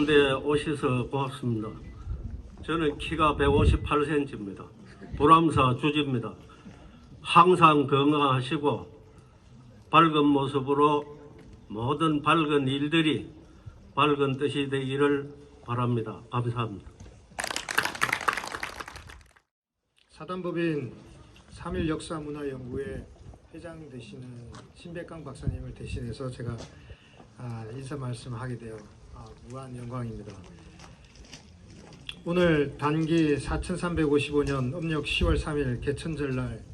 이런 데 오셔서 고맙습니다. 저는 키가 158cm입니다. 불암사 주지입니다. 항상 건강하시고 밝은 모습으로 모든 밝은 일들이 밝은 뜻이 되기를 바랍니다. 감사합니다. 사단법인 3.1 역사문화연구회 회장 되시는 신백강 박사님을 대신해서 제가 인사 말씀하게 되어 무한 영광입니다. 오늘 단기 4355년 음력 10월 3일 개천절날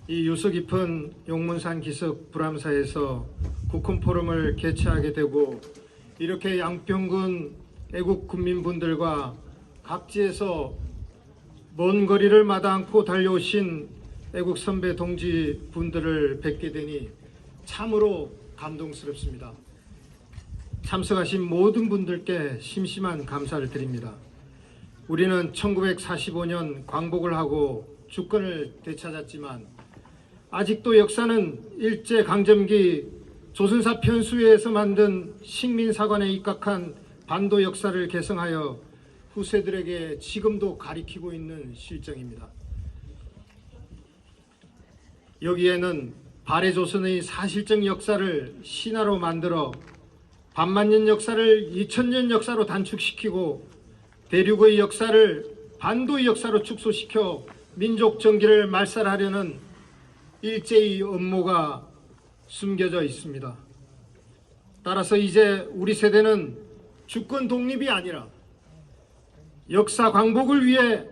이 유서 깊은 용문산 기슭 불암사에서 국헌포럼을 개최하게 되고 이렇게 양평군 애국 군민분들과 각지에서 먼 거리를 마다 않고 달려오신 애국 선배 동지 분들을 뵙게 되니 참으로 감동스럽습니다. 참석하신 모든 분들께 심심한 감사를 드립니다. 우리는 1945년 광복을 하고 주권을 되찾았지만 아직도 역사는 일제강점기 조선사 편수회에서 만든 식민사관에 입각한 반도 역사를 개성하여 후세들에게 지금도 가리키고 있는 실정입니다. 여기에는 발해조선의 사실적 역사를 신화로 만들어 반만년 역사를 2000년 역사로 단축시키고 대륙의 역사를 반도의 역사로 축소시켜 민족 정기를 말살하려는 일제의 음모가 숨겨져 있습니다. 따라서 이제 우리 세대는 주권 독립이 아니라 역사 광복을 위해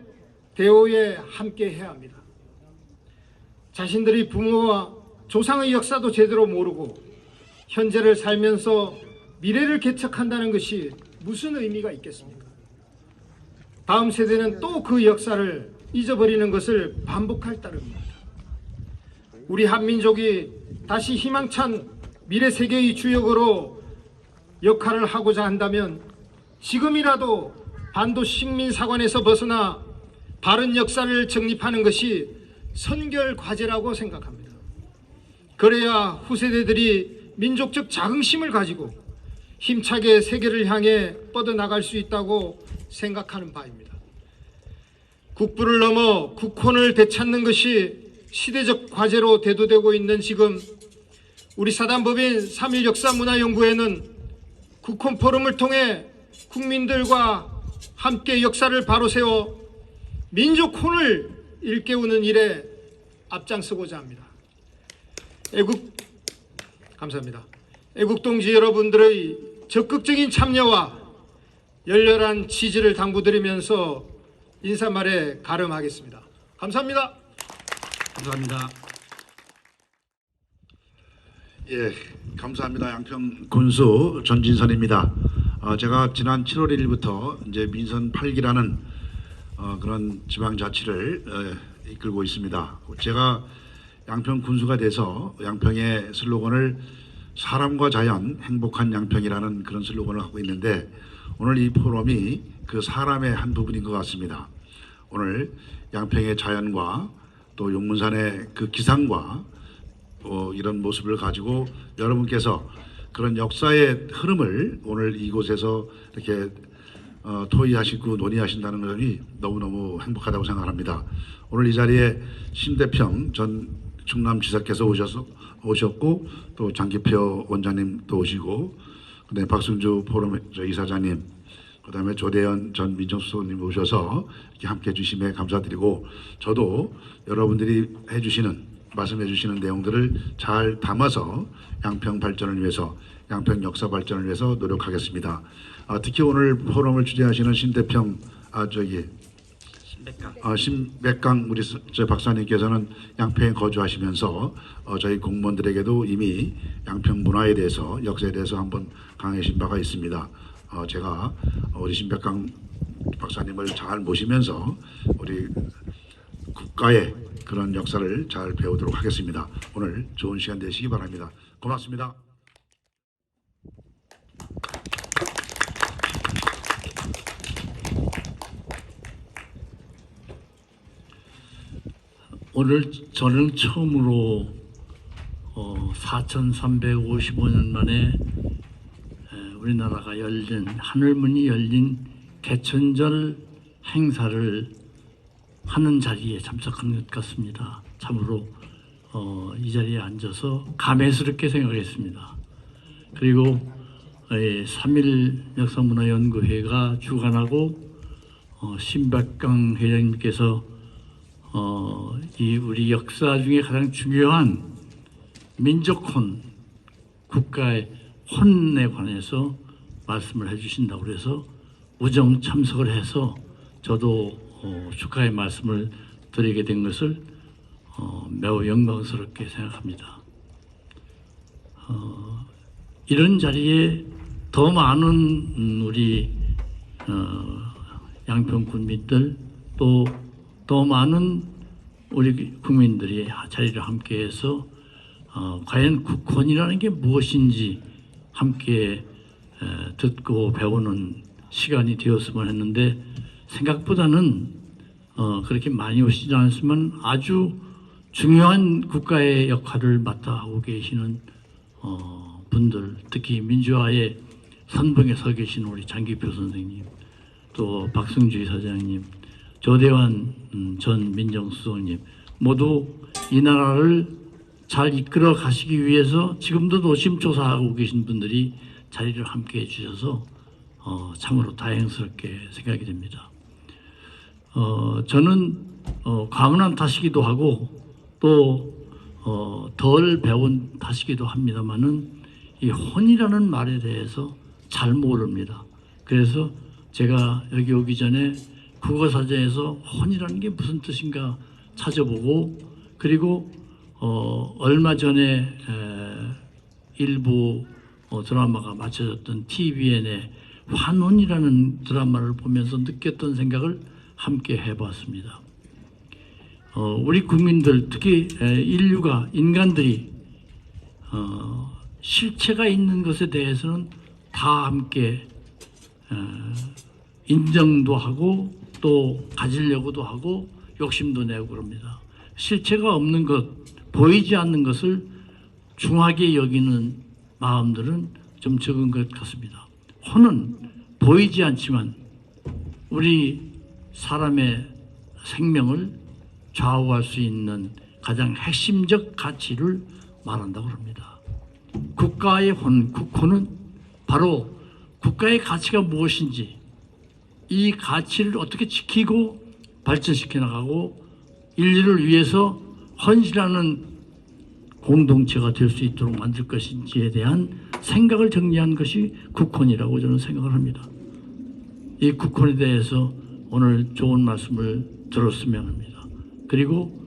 대오에 함께 해야 합니다. 자신들이 부모와 조상의 역사도 제대로 모르고 현재를 살면서 미래를 개척한다는 것이 무슨 의미가 있겠습니까? 다음 세대는 또 그 역사를 잊어버리는 것을 반복할 따름입니다. 우리 한민족이 다시 희망찬 미래 세계의 주역으로 역할을 하고자 한다면 지금이라도 반도 식민사관에서 벗어나 바른 역사를 정립하는 것이 선결 과제라고 생각합니다. 그래야 후세대들이 민족적 자긍심을 가지고 힘차게 세계를 향해 뻗어나갈 수 있다고 생각하는 바입니다. 국부를 넘어 국혼을 되찾는 것이 시대적 과제로 대두되고 있는 지금 우리 사단법인 3.1 역사문화연구회는 국헌포럼을 통해 국민들과 함께 역사를 바로 세워 민족혼을 일깨우는 일에 앞장서고자 합니다. 감사합니다. 애국동지 여러분들의 적극적인 참여와 열렬한 지지를 당부드리면서 인사말에 가름하겠습니다. 감사합니다. 감사합니다. 예, 감사합니다. 양평 군수 전진선입니다. 제가 지난 7월 1일부터 이제 민선 8기라는 그런 지방자치를 이끌고 있습니다. 제가 양평 군수가 돼서 양평의 슬로건을 사람과 자연, 행복한 양평이라는 그런 슬로건을 하고 있는데 오늘 이 포럼이 그 사람의 한 부분인 것 같습니다. 오늘 양평의 자연과 또 용문산의 그 기상과 이런 모습을 가지고 여러분께서 그런 역사의 흐름을 오늘 이곳에서 이렇게 토의하시고 논의하신다는 것이 너무너무 행복하다고 생각합니다. 오늘 이 자리에 심대평 전 충남지사께서 오셨고 또 장기표 원장님도 오시고 그다음에 박순주 포럼 이사장님 그다음에 조대현 전 민정수석님 오셔서 이렇게 함께 해주심에 감사드리고 저도 여러분들이 말씀해 주시는 내용들을 잘 담아서 양평 발전을 위해서 양평 역사 발전을 위해서 노력하겠습니다. 특히 오늘 포럼을 주재하시는 신대평 신백강 우리 박사님께서는 양평에 거주하시면서 저희 공무원들에게도 이미 양평 문화에 대해서 역사에 대해서 한번 강해신 바가 있습니다. 제가 우리 신백강 박사님을 잘 모시면서 우리 국가의 그런 역사를 잘 배우도록 하겠습니다. 오늘 좋은 시간 되시기 바랍니다. 고맙습니다. 오늘 저는 처음으로 4,355년 만에 우리나라가 열린 하늘문이 열린 개천절 행사를 하는 자리에 참석한 것 같습니다. 참으로 이 자리에 앉아서 감회스럽게 생각했습니다. 그리고 3.1 역사문화연구회가 주관하고 신박강 회장님께서 이 우리 역사 중에 가장 중요한 민족혼, 국가의 혼에 관해서 말씀을 해주신다고 그래서 우정 참석을 해서 저도 축하의 말씀을 드리게 된 것을 매우 영광스럽게 생각합니다. 이런 자리에 더 많은 우리 양평 군민들 또 더 많은 우리 국민들이 자리를 함께해서 과연 국혼이라는 게 무엇인지 함께 듣고 배우는 시간이 되었으면 했는데 생각보다는 그렇게 많이 오시지 않았지만 아주 중요한 국가의 역할을 맡아하고 계시는 분들, 특히 민주화의 선봉에 서 계신 우리 장기표 선생님, 또 박승주 사장님, 조대환 전 민정수석님 모두 이 나라를 잘 이끌어 가시기 위해서 지금도 노심초사하고 계신 분들이 자리를 함께 해주셔서 참으로 다행스럽게 생각이 됩니다. 저는 과문한 탓이기도 하고 또 덜 배운 탓이기도 합니다만은 이 혼이라는 말에 대해서 잘 모릅니다. 그래서 제가 여기 오기 전에 국어사전에서 혼이라는 게 무슨 뜻인가 찾아보고 그리고 얼마 전에 일부 드라마가 맞춰졌던 TVN의 환혼이라는 드라마를 보면서 느꼈던 생각을 함께 해봤습니다. 우리 국민들 특히 인간들이 실체가 있는 것에 대해서는 다 함께 인정도 하고 또 가지려고도 하고 욕심도 내고 그럽니다. 실체가 없는 것, 보이지 않는 것을 중하게 여기는 마음들은 좀 적은 것 같습니다. 혼은 보이지 않지만 우리 사람의 생명을 좌우할 수 있는 가장 핵심적 가치를 말한다고 합니다. 국가의 혼, 국혼은 바로 국가의 가치가 무엇인지 이 가치를 어떻게 지키고 발전시켜 나가고 인류를 위해서 헌신하는 공동체가 될 수 있도록 만들 것인지에 대한 생각을 정리한 것이 국혼이라고 저는 생각을 합니다. 이 국혼에 대해서 오늘 좋은 말씀을 들었으면 합니다. 그리고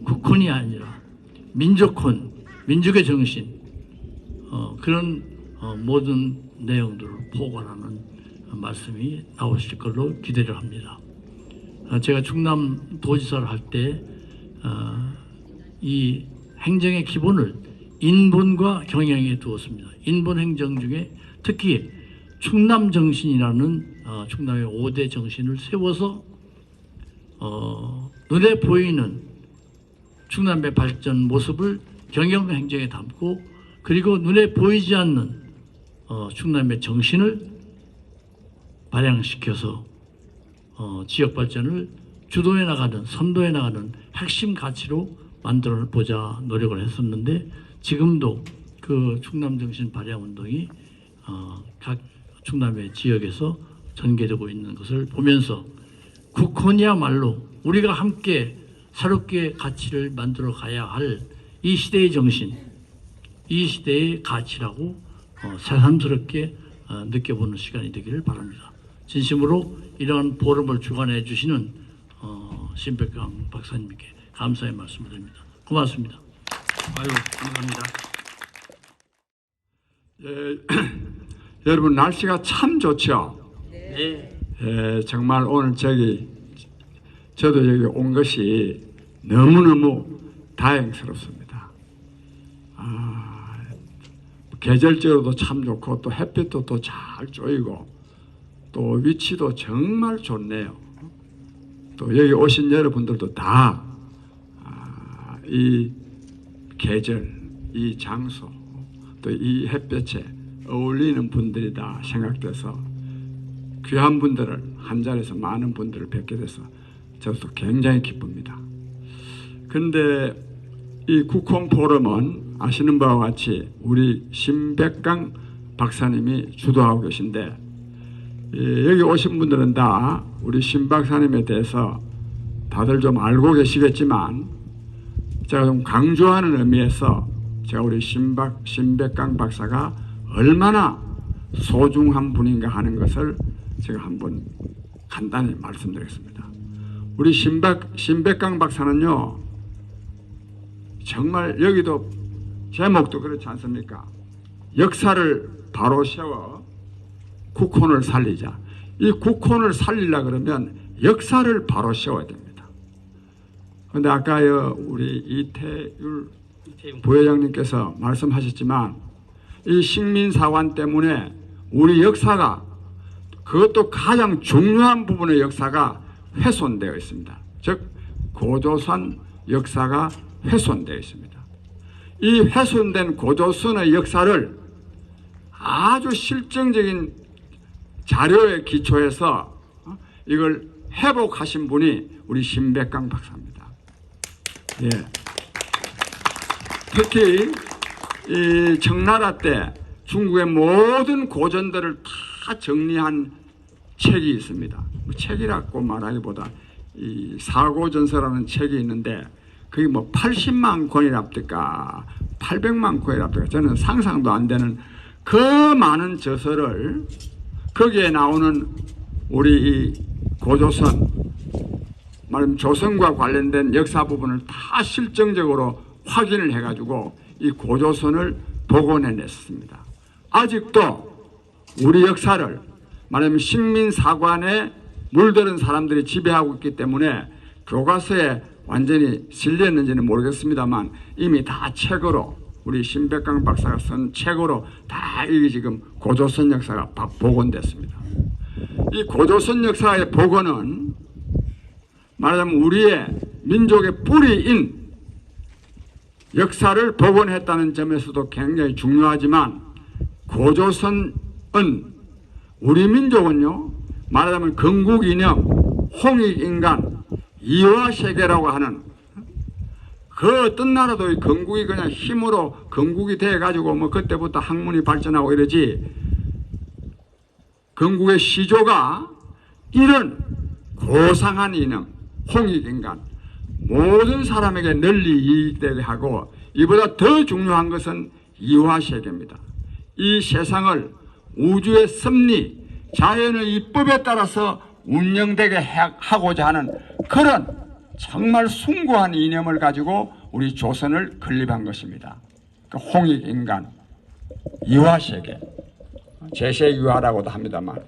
국혼이 아니라 민족혼, 민족의 정신 그런 모든 내용들을 포괄하는 말씀이 나오실 걸로 기대를 합니다. 제가 충남 도지사를 할 때 이 행정의 기본을 인본과 경영에 두었습니다. 인본 행정 중에 특히 충남 정신이라는 충남의 5대 정신을 세워서 눈에 보이는 충남의 발전 모습을 경영 행정에 담고 그리고 눈에 보이지 않는 충남의 정신을 발양시켜서 지역 발전을 주도해 나가는 선도해 나가는 핵심 가치로 만들어 보자 노력을 했었는데 지금도 그 충남 정신 발양 운동이 각 충남의 지역에서 전개되고 있는 것을 보면서 국혼이야말로 우리가 함께 새롭게 가치를 만들어 가야 할 이 시대의 정신, 이 시대의 가치라고 새삼스럽게 느껴보는 시간이 되기를 바랍니다. 진심으로 이러한 포럼을 주관해 주시는 신백강 박사님께 감사의 말씀을 드립니다. 고맙습니다. 아유, 감사합니다. 여러분 날씨가 참 좋죠. 네. 정말 오늘 저도 여기 온 것이 너무너무 다행스럽습니다. 계절적으로도 참 좋고 또 햇빛도 또 잘 쬐이고 또 위치도 정말 좋네요. 또 여기 오신 여러분들도 다 이 계절, 이 장소, 또 이 햇볕에 어울리는 분들이다 생각돼서 귀한 분들을 한 자리에서 많은 분들을 뵙게 돼서 저도 굉장히 기쁩니다. 그런데 이 국헌 포럼은 아시는 바와 같이 우리 신백강 박사님이 주도하고 계신데 여기 오신 분들은 다 우리 신 박사님에 대해서 다들 좀 알고 계시겠지만 제가 좀 강조하는 의미에서 제가 우리 신백강 박사가 얼마나 소중한 분인가 하는 것을 제가 한번 간단히 말씀드리겠습니다. 우리 신백강 박사는요, 정말 여기도 제목도 그렇지 않습니까? 역사를 바로 세워 국헌을 살리자. 이 국헌을 살리려 그러면 역사를 바로 세워야 됩니다. 그런데 아까 우리 이태율 부회장님께서 말씀하셨지만 이 식민사관 때문에 우리 역사가, 그것도 가장 중요한 부분의 역사가 훼손되어 있습니다. 즉 고조선 역사가 훼손되어 있습니다. 이 훼손된 고조선의 역사를 아주 실증적인 자료에 기초해서 이걸 회복하신 분이 우리 신백강 박사입니다. 예. 특히 이 청나라 때 중국의 모든 고전들을 다 정리한 책이 있습니다. 책이라고 말하기보다 이 사고전서라는 책이 있는데 그게 뭐 80만 권이랍니까 800만 권이랍니까 저는 상상도 안 되는 그 많은 저서를 거기에 나오는 우리 이 고조선 말하면 조선과 관련된 역사 부분을 다 실정적으로 확인을 해가지고 이 고조선을 복원해냈습니다. 아직도 우리 역사를 말하면 식민사관에 물들은 사람들이 지배하고 있기 때문에 교과서에 완전히 실렸는지는 모르겠습니다만 이미 다 책으로 우리 신백강 박사가 쓴 책으로 다 이게 지금 고조선 역사가 복원됐습니다. 이 고조선 역사의 복원은 말하자면 우리의 민족의 뿌리인 역사를 복원했다는 점에서도 굉장히 중요하지만 고조선은 우리 민족은요 말하자면 건국이념, 홍익인간, 이화세계라고 하는 그 어떤 나라도 이 건국이 그냥 힘으로 건국이 돼가지고 뭐 그때부터 학문이 발전하고 이러지 건국의 시조가 이런 고상한 이념, 홍익인간 모든 사람에게 널리 이익되게 하고 이보다 더 중요한 것은 이화세계입니다. 이 세상을 우주의 섭리, 자연의 이법에 따라서 운영되게 하고자 하는 그런 정말 숭고한 이념을 가지고 우리 조선을 건립한 것입니다. 그 홍익인간, 이화세계, 제세유화라고도 합니다만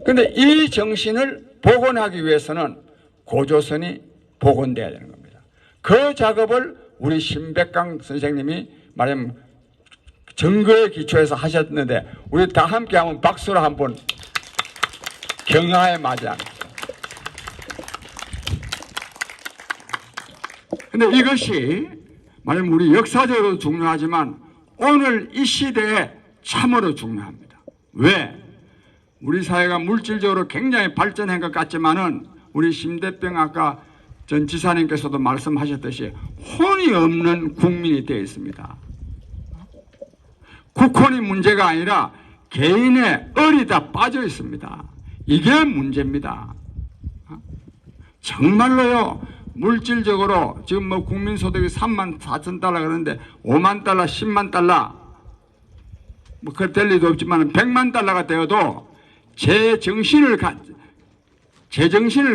그런데 이 정신을 복원하기 위해서는 고조선이 복원돼야 되는 겁니다. 그 작업을 우리 신백강 선생님이 말하면 증거에 기초해서 하셨는데 우리 다 함께 한번 박수로 한번 경하에 맞이합니다. 근데 이것이 말하면 우리 역사적으로 중요하지만 오늘 이 시대에 참으로 중요합니다. 왜? 우리 사회가 물질적으로 굉장히 발전한 것 같지만은 우리 심대병 아까 전 지사님께서도 말씀하셨듯이 혼이 없는 국민이 되어 있습니다. 국혼이 문제가 아니라 개인의 얼이 다 빠져 있습니다. 이게 문제입니다. 정말로요 물질적으로 지금 뭐 국민소득이 3만 4천 달러 그러는데 5만 달러 10만 달러 뭐 그럴 될 리도 없지만 100만 달러가 되어도 제정신을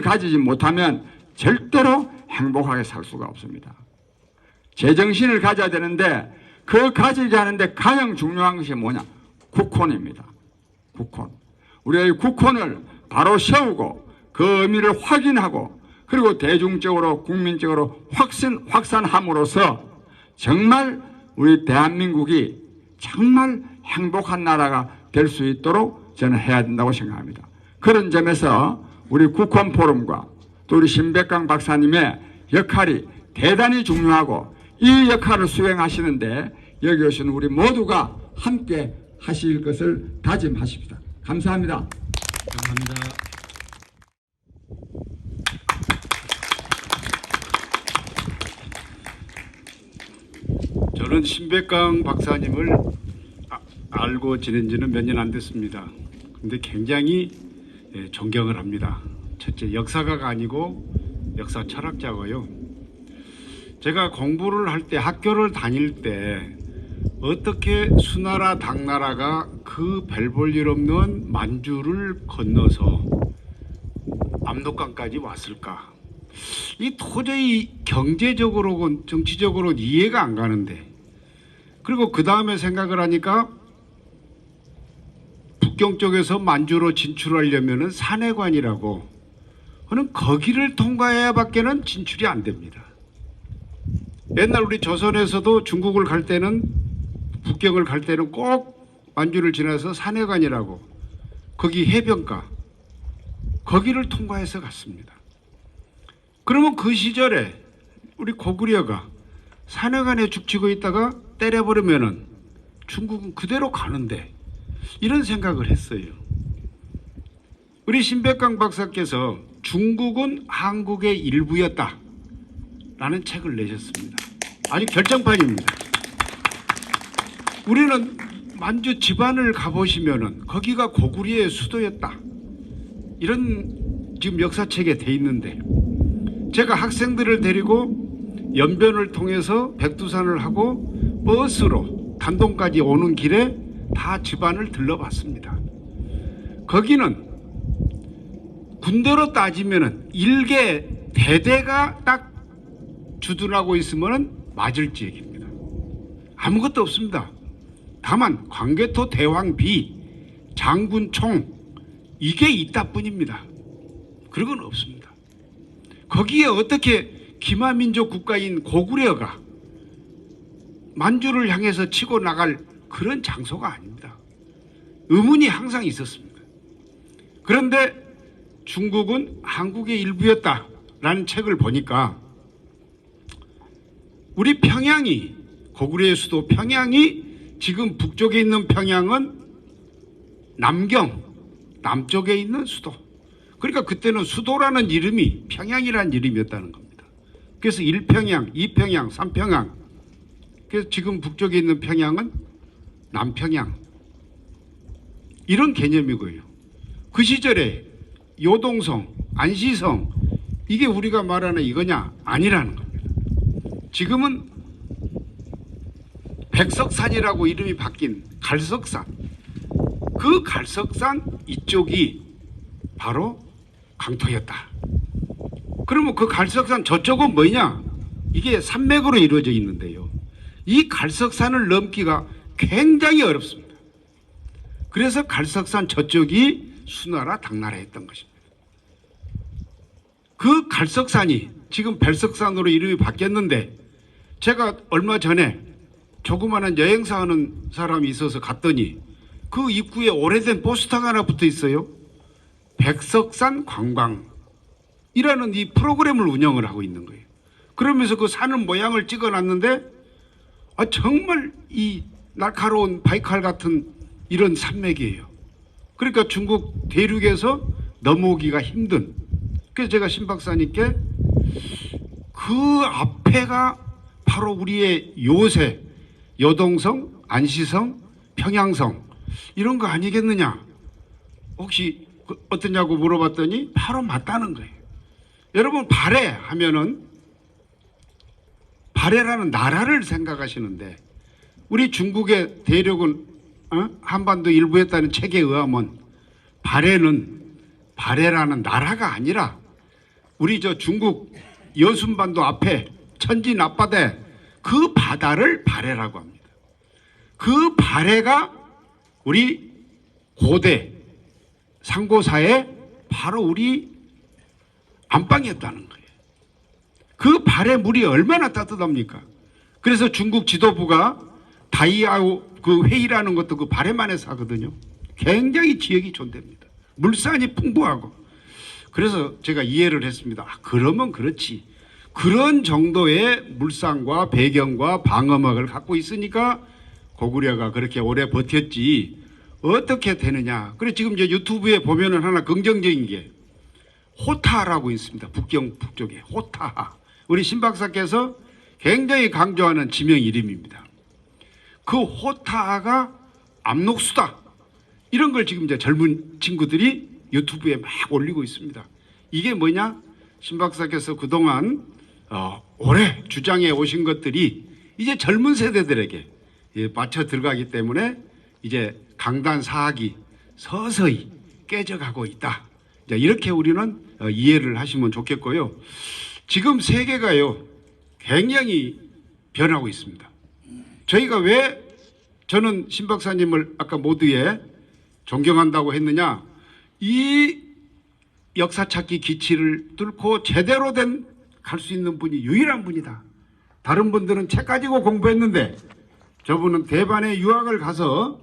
가지지 못하면 절대로 행복하게 살 수가 없습니다. 제정신을 가져야 되는데 그 가지게 하는데 가장 중요한 것이 뭐냐? 국혼입니다. 국혼. 우리가 이 국혼을 바로 세우고 그 의미를 확인하고 그리고 대중적으로 국민적으로 확산함으로써 정말 우리 대한민국이 정말 행복한 나라가 될 수 있도록 저는 해야 된다고 생각합니다. 그런 점에서 우리 국헌 포럼과 또 우리 신백강 박사님의 역할이 대단히 중요하고 이 역할을 수행하시는데 여기 오신 우리 모두가 함께 하실 것을 다짐하십시다. 감사합니다. 감사합니다. 저는 신백강 박사님을 알고 지낸 지는 몇 년 안 됐습니다. 근데 굉장히 존경을 합니다. 첫째, 역사가가 아니고 역사 철학자고요. 제가 공부를 할 때, 학교를 다닐 때 어떻게 수나라 당나라가 그 별 볼 일 없는 만주를 건너서 압록강까지 왔을까? 이 도저히 경제적으로 정치적으로 이해가 안 가는데, 그리고 그 다음에 생각을 하니까 북경 쪽에서 만주로 진출하려면은 산해관이라고 하는 거기를 통과해야 밖에는 진출이 안 됩니다. 옛날 우리 조선에서도 중국을 갈 때는, 북경을 갈 때는 꼭 만주를 지나서 산해관이라고, 거기 해변가, 거기를 통과해서 갔습니다. 그러면 그 시절에 우리 고구려가 산해관에 죽치고 있다가 때려버리면은 중국은 그대로 가는데, 이런 생각을 했어요. 우리 신백강 박사께서 중국은 한국의 일부였다 라는 책을 내셨습니다. 아주 결정판입니다. 우리는 만주 집안을 가보시면은 거기가 고구려의 수도였다, 이런 지금 역사책에 돼 있는데, 제가 학생들을 데리고 연변을 통해서 백두산을 하고 버스로 단동까지 오는 길에 다 집안을 들러봤습니다. 거기는 군대로 따지면은 일개 대대가 딱 주둔하고 있으면 맞을 지역입니다. 아무것도 없습니다. 다만 광개토 대왕비, 장군총, 이게 있다 뿐입니다. 그런 건 없습니다. 거기에 어떻게 기마민족 국가인 고구려가 만주를 향해서 치고 나갈 그런 장소가 아닙니다. 의문이 항상 있었습니다. 그런데 중국은 한국의 일부였다라는 책을 보니까 우리 평양이, 고구려의 수도 평양이, 지금 북쪽에 있는 평양은 남경, 남쪽에 있는 수도. 그러니까 그때는 수도라는 이름이 평양이라는 이름이었다는 겁니다. 그래서 1평양, 2평양, 3평양. 그래서 지금 북쪽에 있는 평양은 남평양. 이런 개념이고요. 그 시절에 요동성, 안시성, 이게 우리가 말하는 이거냐? 아니라는 겁니다. 지금은 백석산이라고 이름이 바뀐 갈석산, 그 갈석산 이쪽이 바로 강토였다. 그러면 그 갈석산 저쪽은 뭐냐? 이게 산맥으로 이루어져 있는데요, 이 갈석산을 넘기가 굉장히 어렵습니다. 그래서 갈석산 저쪽이 수나라 당나라였던 것입니다. 그 갈석산이 지금 별석산으로 이름이 바뀌었는데, 제가 얼마 전에 조그마한 여행사 하는 사람이 있어서 갔더니 그 입구에 오래된 포스터가 하나 붙어 있어요. 백석산 관광이라는 이 프로그램을 운영을 하고 있는 거예요. 그러면서 그 산은 모양을 찍어놨는데, 정말 이 날카로운 바이칼 같은 이런 산맥이에요. 그러니까 중국 대륙에서 넘어오기가 힘든. 그래서 제가 신 박사님께 그 앞에가 바로 우리의 요새 여동성, 안시성, 평양성 이런 거 아니겠느냐, 혹시 어떠냐고 물어봤더니 바로 맞다는 거예요. 여러분, 발해 하면은 발해라는 나라를 생각하시는데, 우리 중국의 대륙은 한반도 일부였다는 책에 의하면 발해라는 나라가 아니라 우리 저 중국 여순반도 앞에 천진 앞바다, 그 바다를 발해라고 합니다. 그 발해가 우리 고대 상고사의 바로 우리 안방이었다는 거예요. 그 발해 물이 얼마나 따뜻합니까? 그래서 중국 지도부가 다이아오 그 회의라는 것도 그 발해만에서 하거든요. 굉장히 지역이 좋답니다. 물산이 풍부하고. 그래서 제가 이해를 했습니다. 그러면 그렇지. 그런 정도의 물산과 배경과 방어막을 갖고 있으니까 고구려가 그렇게 오래 버텼지 어떻게 되느냐. 그래 지금 이제 유튜브에 보면은 하나 긍정적인 게 호타라고 있습니다. 북쪽에 호타. 우리 신 박사께서 굉장히 강조하는 지명 이름입니다. 그 호타가 압록수다. 이런 걸 지금 이제 젊은 친구들이 유튜브에 막 올리고 있습니다. 이게 뭐냐? 신 박사께서 그동안 오래 주장해 오신 것들이 이제 젊은 세대들에게 맞춰 들어가기 때문에 이제 강단 사학이 서서히 깨져가고 있다. 이렇게 우리는 이해를 하시면 좋겠고요. 지금 세계가요 굉장히 변하고 있습니다. 저희가 왜 저는 신 박사님을 아까 모두에 존경한다고 했느냐? 이 역사찾기 기치를 뚫고 제대로 된 갈 수 있는 분이 유일한 분이다. 다른 분들은 책 가지고 공부했는데 저분은 대만에 유학을 가서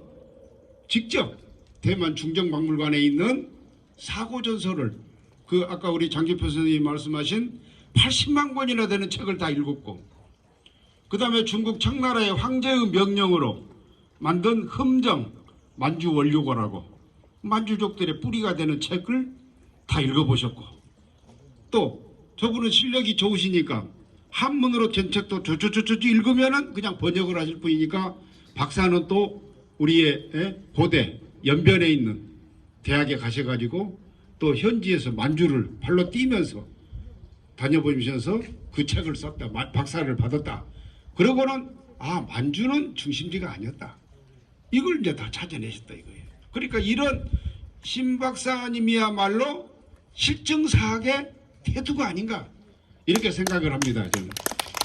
직접 대만 중정박물관에 있는 사고전서를 그 아까 우리 장기표 선생님이 말씀하신 80만 권이나 되는 책을 다 읽었고 그 다음에 중국 청나라의 황제의 명령으로 만든 흠정 만주원료고라고 만주족들의 뿌리가 되는 책을 다 읽어보셨고 또 저분은 실력이 좋으시니까 한문으로 된 책도 저저저저 읽으면은 그냥 번역을 하실 분이니까 박사는 또 우리의 고대 연변에 있는 대학에 가셔가지고 또 현지에서 만주를 발로 뛰면서 다녀보시면서 그 책을 썼다. 박사를 받았다. 그러고는 만주는 중심지가 아니었다. 이걸 이제 다 찾아내셨다 이거예요. 그러니까 이런 신 박사님이야말로 실증사학의 태두가 아닌가 이렇게 생각을 합니다. 저는.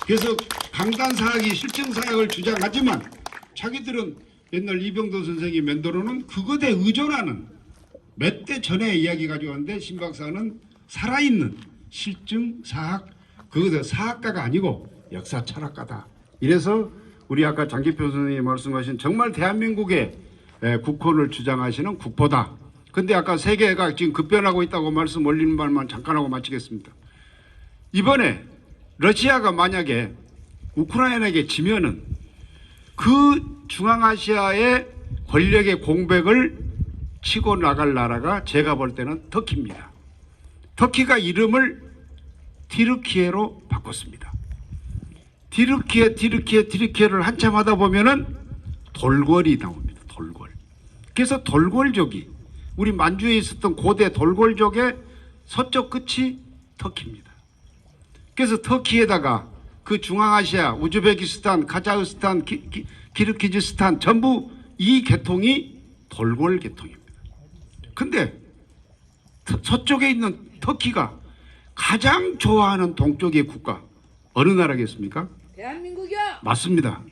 그래서 강단사학이 실증사학을 주장하지만 자기들은 옛날 이병도 선생이 멘토로는 그것에 의존하는 몇 대 전에 이야기 가지고 왔는데 신 박사는 살아있는 실증사학 그것은 사학가가 아니고 역사 철학가다. 이래서 우리 아까 장기표 선생님이 말씀하신 정말 대한민국의 국호를 주장하시는 국보다. 근데 아까 세계가 지금 급변하고 있다고 말씀 올리는 말만 잠깐 하고 마치겠습니다. 이번에 러시아가 만약에 우크라이나에게 지면은 그 중앙아시아의 권력의 공백을 치고 나갈 나라가 제가 볼 때는 터키입니다. 터키가 이름을 티르키예로 바꿨습니다. 티르키예를 한참 하다 보면은 돌궐이 나옵니다. 돌궐. 그래서 돌궐족이 우리 만주에 있었던 고대 돌궐족의 서쪽 끝이 터키입니다. 그래서 터키에다가 그 중앙아시아, 우즈베키스탄, 카자흐스탄, 키르기즈스탄 전부 이 계통이 돌궐 계통입니다. 근데 서쪽에 있는 터키가 가장 좋아하는 동쪽의 국가 어느 나라겠습니까? 대한민국이요. 맞습니다.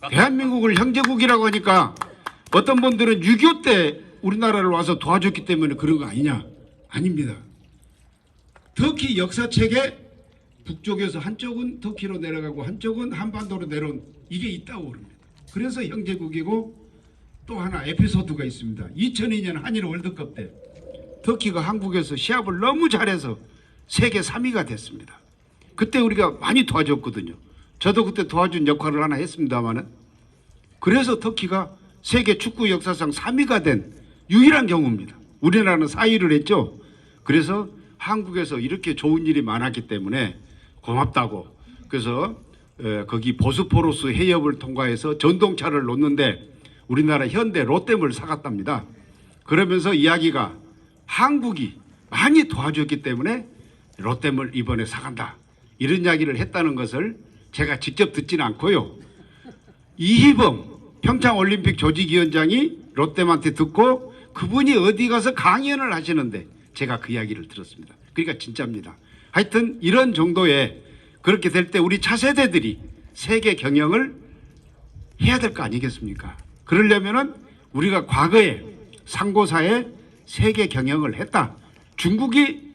대한민국을 형제국이라고 하니까 어떤 분들은 6.25 때 우리나라를 와서 도와줬기 때문에 그런 거 아니냐? 아닙니다. 터키 역사책에 북쪽에서 한쪽은 터키로 내려가고 한쪽은 한반도로 내려온 이게 있다고 그럽니다. 그래서 형제국이고 또 하나 에피소드가 있습니다. 2002년 한일 월드컵 때 터키가 한국에서 시합을 너무 잘해서 세계 3위가 됐습니다. 그때 우리가 많이 도와줬거든요. 저도 그때 도와준 역할을 하나 했습니다마는 그래서 터키가 세계 축구 역사상 3위가 된 유일한 경우입니다. 우리나라는 4위를 했죠. 그래서 한국에서 이렇게 좋은 일이 많았기 때문에 고맙다고 그래서 거기 보스포러스 해협을 통과해서 전동차를 놓는데 우리나라 현대 롯데몰을 사갔답니다. 그러면서 이야기가 한국이 많이 도와줬기 때문에 롯데몰 이번에 사간다. 이런 이야기를 했다는 것을 제가 직접 듣지는 않고요. 이희범 평창올림픽 조직위원장이 롯데한테 듣고 그분이 어디 가서 강연을 하시는데 제가 그 이야기를 들었습니다. 그러니까 진짜입니다. 하여튼 이런 정도의 그렇게 될 때 우리 차세대들이 세계 경영을 해야 될 거 아니겠습니까? 그러려면은 우리가 과거에 상고사에 세계 경영을 했다. 중국이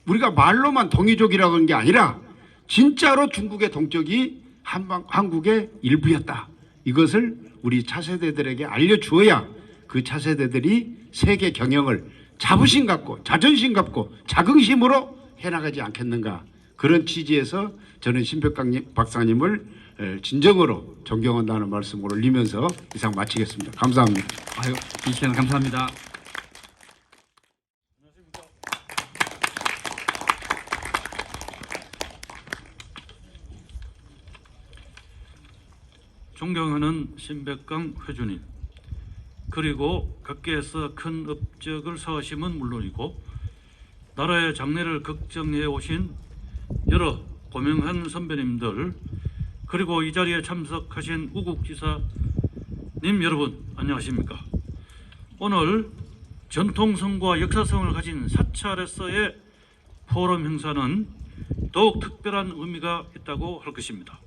우리가 말로만 동이족이라고 하는 게 아니라 진짜로 중국의 동쪽이 한국의 일부였다. 이것을 우리 차세대들에게 알려주어야 그 차세대들이 세계 경영을 자부심 갖고 자존심 갖고 자긍심으로 해나가지 않겠는가. 그런 취지에서 저는 신백강 박사님을 진정으로 존경한다는 말씀을 올리면서 이상 마치겠습니다. 감사합니다. 아유, 이 시간 감사합니다. 존경하는 신백강 회주님, 그리고 각계에서 큰 업적을 쌓으심은 물론이고 나라의 장래를 걱정해 오신 여러 고명한 선배님들, 그리고 이 자리에 참석하신 우국지사님 여러분 안녕하십니까? 오늘 전통성과 역사성을 가진 사찰에서의 포럼 행사는 더욱 특별한 의미가 있다고 할 것입니다.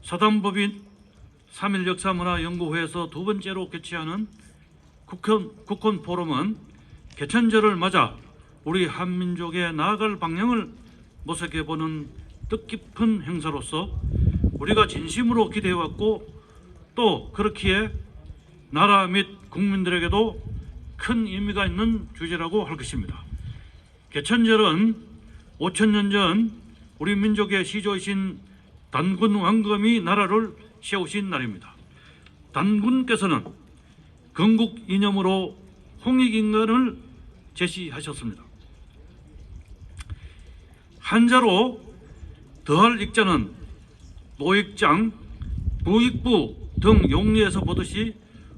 사단법인 3.1 역사문화연구회에서 두 번째로 개최하는 국헌 포럼은 개천절을 맞아 우리 한민족의 나아갈 방향을 모색해보는 뜻깊은 행사로서 우리가 진심으로 기대해왔고 또 그렇기에 나라 및 국민들에게도 큰 의미가 있는 주제라고 할 것입니다. 개천절은 5,000년 전 우리 민족의 시조이신 단군 왕검이 나라를 세우신 날입니다. 단군께서는 건국 이념으로 홍익인간을 제시하셨습니다. 한자로 더할 익자는 노익장, 부익부 등 용리에서 보듯이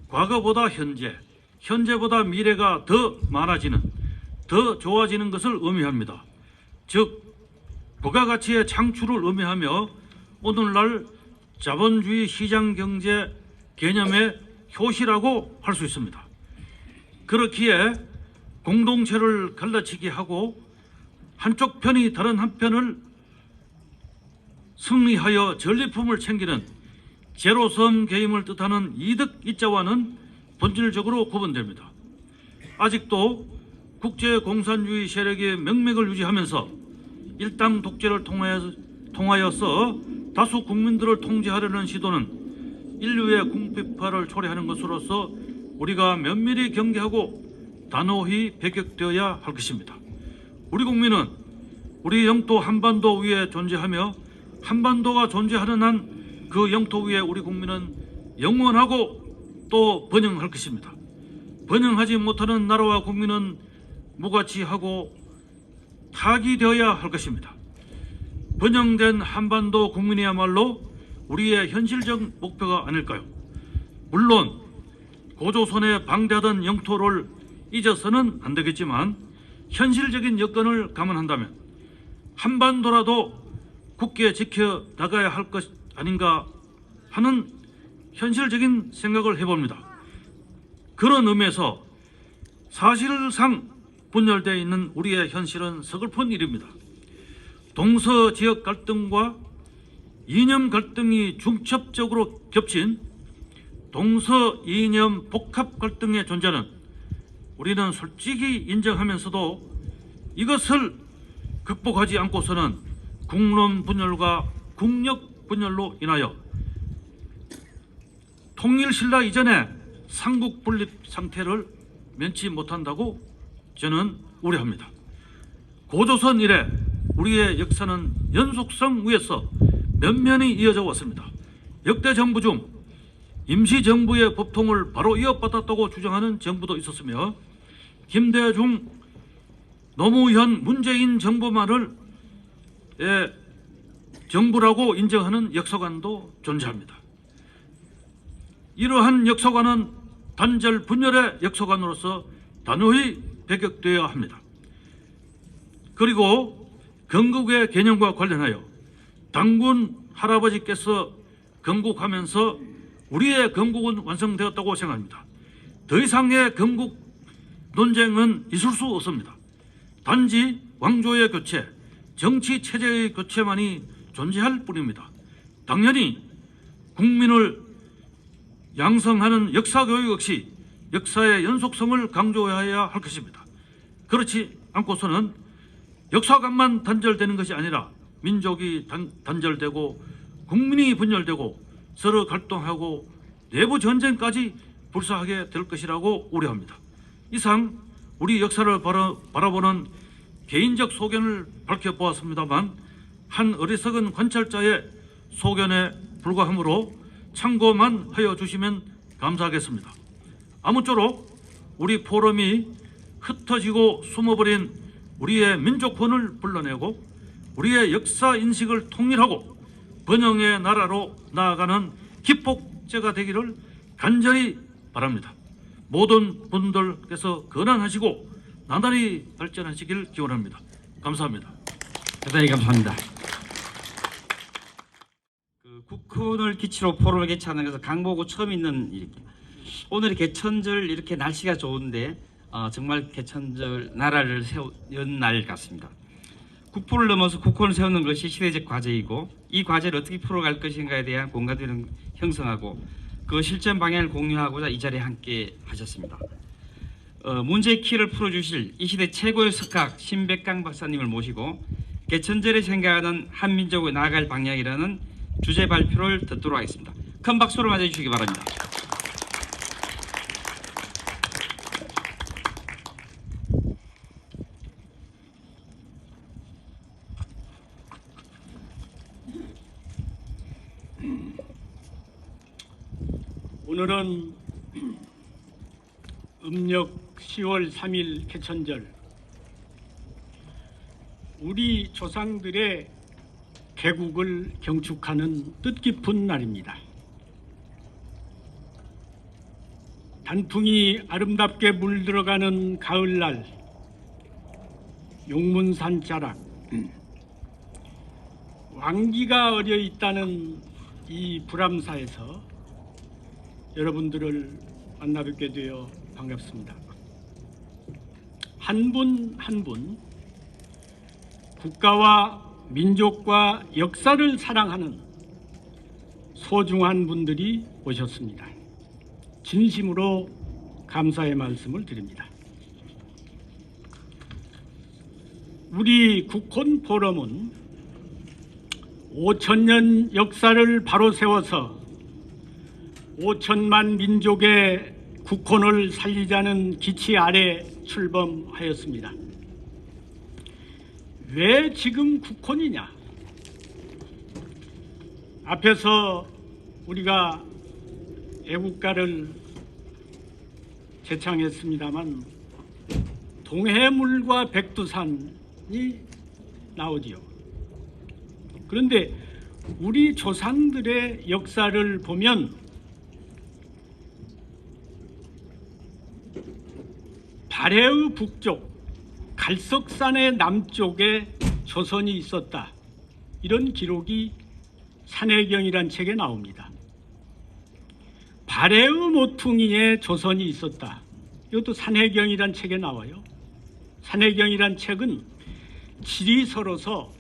과거보다 현재, 현재보다 미래가 더 많아지는, 더 좋아지는 것을 의미합니다. 즉 부가가치의 창출을 의미하며 오늘날 자본주의 시장경제 개념의 효시라고 할 수 있습니다. 그렇기에 공동체를 갈라치게 하고 한쪽 편이 다른 한편을 승리하여 전리품을 챙기는 제로섬 게임을 뜻하는 이득 이자와는 본질적으로 구분됩니다. 아직도 국제공산주의 세력의 명맥을 유지하면서 일당 독재를 통하여서 다수 국민들을 통제하려는 시도는 인류의 궁핍화를 초래하는 것으로서 우리가 면밀히 경계하고 단호히 배격되어야 할 것입니다. 우리 국민은 우리 영토 한반도 위에 존재하며 한반도가 존재하는 한 그 영토 위에 우리 국민은 영원하고 또 번영할 것입니다. 번영하지 못하는 나라와 국민은 무가치하고 타기되어야 할 것입니다. 번영된 한반도 국민이야말로 우리의 현실적 목표가 아닐까요? 물론 고조선에 방대하던 영토를 잊어서는 안 되겠지만 현실적인 여건을 감안한다면 한반도라도 굳게 지켜 나가야 할 것 아닌가 하는 현실적인 생각을 해봅니다. 그런 의미에서 사실상 분열되어 있는 우리의 현실은 서글픈 일입니다. 동서 지역 갈등과 이념 갈등이 중첩적으로 겹친 동서 이념 복합 갈등의 존재는 우리는 솔직히 인정하면서도 이것을 극복하지 않고서는 국론 분열과 국력 분열로 인하여 통일신라 이전에 삼국 분립 상태를 면치 못한다고 저는 우려합니다. 고조선 이래 우리의 역사는 연속성 위에서 면면이 이어져 왔습니다. 역대 정부 중 임시정부의 법통을 바로 이어받았다고 주장하는 정부도 있었으며 김대중, 노무현, 문재인 정부만을 정부라고 인정하는 역사관도 존재합니다. 이러한 역사관은 단절 분열의 역사관으로서 단호히 배격되어야 합니다. 그리고 건국의 개념과 관련하여 단군 할아버지께서 건국하면서 우리의 건국은 완성되었다고 생각합니다. 더 이상의 건국 논쟁은 있을 수 없습니다. 단지 왕조의 교체, 정치 체제의 교체만이 존재할 뿐입니다. 당연히 국민을 양성하는 역사교육 역시 역사의 연속성을 강조해야 할 것입니다. 그렇지 않고서는 역사관만 단절되는 것이 아니라 민족이 단절되고 국민이 분열되고 서로 갈등하고 내부 전쟁까지 불사하게 될 것이라고 우려합니다. 이상 우리 역사를 바라보는 개인적 소견을 밝혀보았습니다만 한 어리석은 관찰자의 소견에 불과하므로 참고만 하여 주시면 감사하겠습니다. 아무쪼록 우리 포럼이 흩어지고 숨어버린 우리의 민족혼을 불러내고 우리의 역사 인식을 통일하고 번영의 나라로 나아가는 기폭제가 되기를 간절히 바랍니다. 모든 분들께서 건강하시고 나날이 발전하시길 기원합니다. 감사합니다. 대단히 감사합니다. 국혼을 기치로 포럼을 개최하는 것은 강보고 처음 있는 일입니다. 오늘이 개천절 이렇게 날씨가 좋은데 정말 개천절 나라를 연 날 같습니다. 국보를 넘어서 국혼을 세우는 것이 시대적 과제이고 이 과제를 어떻게 풀어갈 것인가에 대한 공감대를 형성하고 그 실전 방향을 공유하고자 이 자리에 함께 하셨습니다. 문제의 키를 풀어주실 이 시대 최고의 석학 신백강 박사님을 모시고 개천절에 생각하는 한민족의 나아갈 방향이라는 주제 발표를 듣도록 하겠습니다. 큰 박수로 맞아주시기 바랍니다. 오늘은 음력 10월 3일 개천절, 우리 조상들의 개국을 경축하는 뜻깊은 날입니다. 단풍이 아름답게 물들어가는 가을날, 용문산 자락, 왕기가 어려 있다는 이 불암사에서 여러분들을 만나뵙게 되어 반갑습니다. 한 분 한 분 국가와 민족과 역사를 사랑하는 소중한 분들이 오셨습니다. 진심으로 감사의 말씀을 드립니다. 우리 국혼 포럼은 5,000년 역사를 바로 세워서 5천만 민족의 국혼을 살리자는 기치 아래 출범하였습니다. 왜 지금 국혼이냐? 앞에서 우리가 애국가를 제창했습니다만 동해물과 백두산이 나오지요. 그런데 우리 조상들의 역사를 보면 발해의 북쪽, 갈석산의 남쪽에 조선이 있었다. 이런 기록이 산해경이란 책에 나옵니다. 발해의 모퉁이에 조선이 있었다. 이것도 산해경이란 책에 나와요. 산해경이란 책은 지리서로서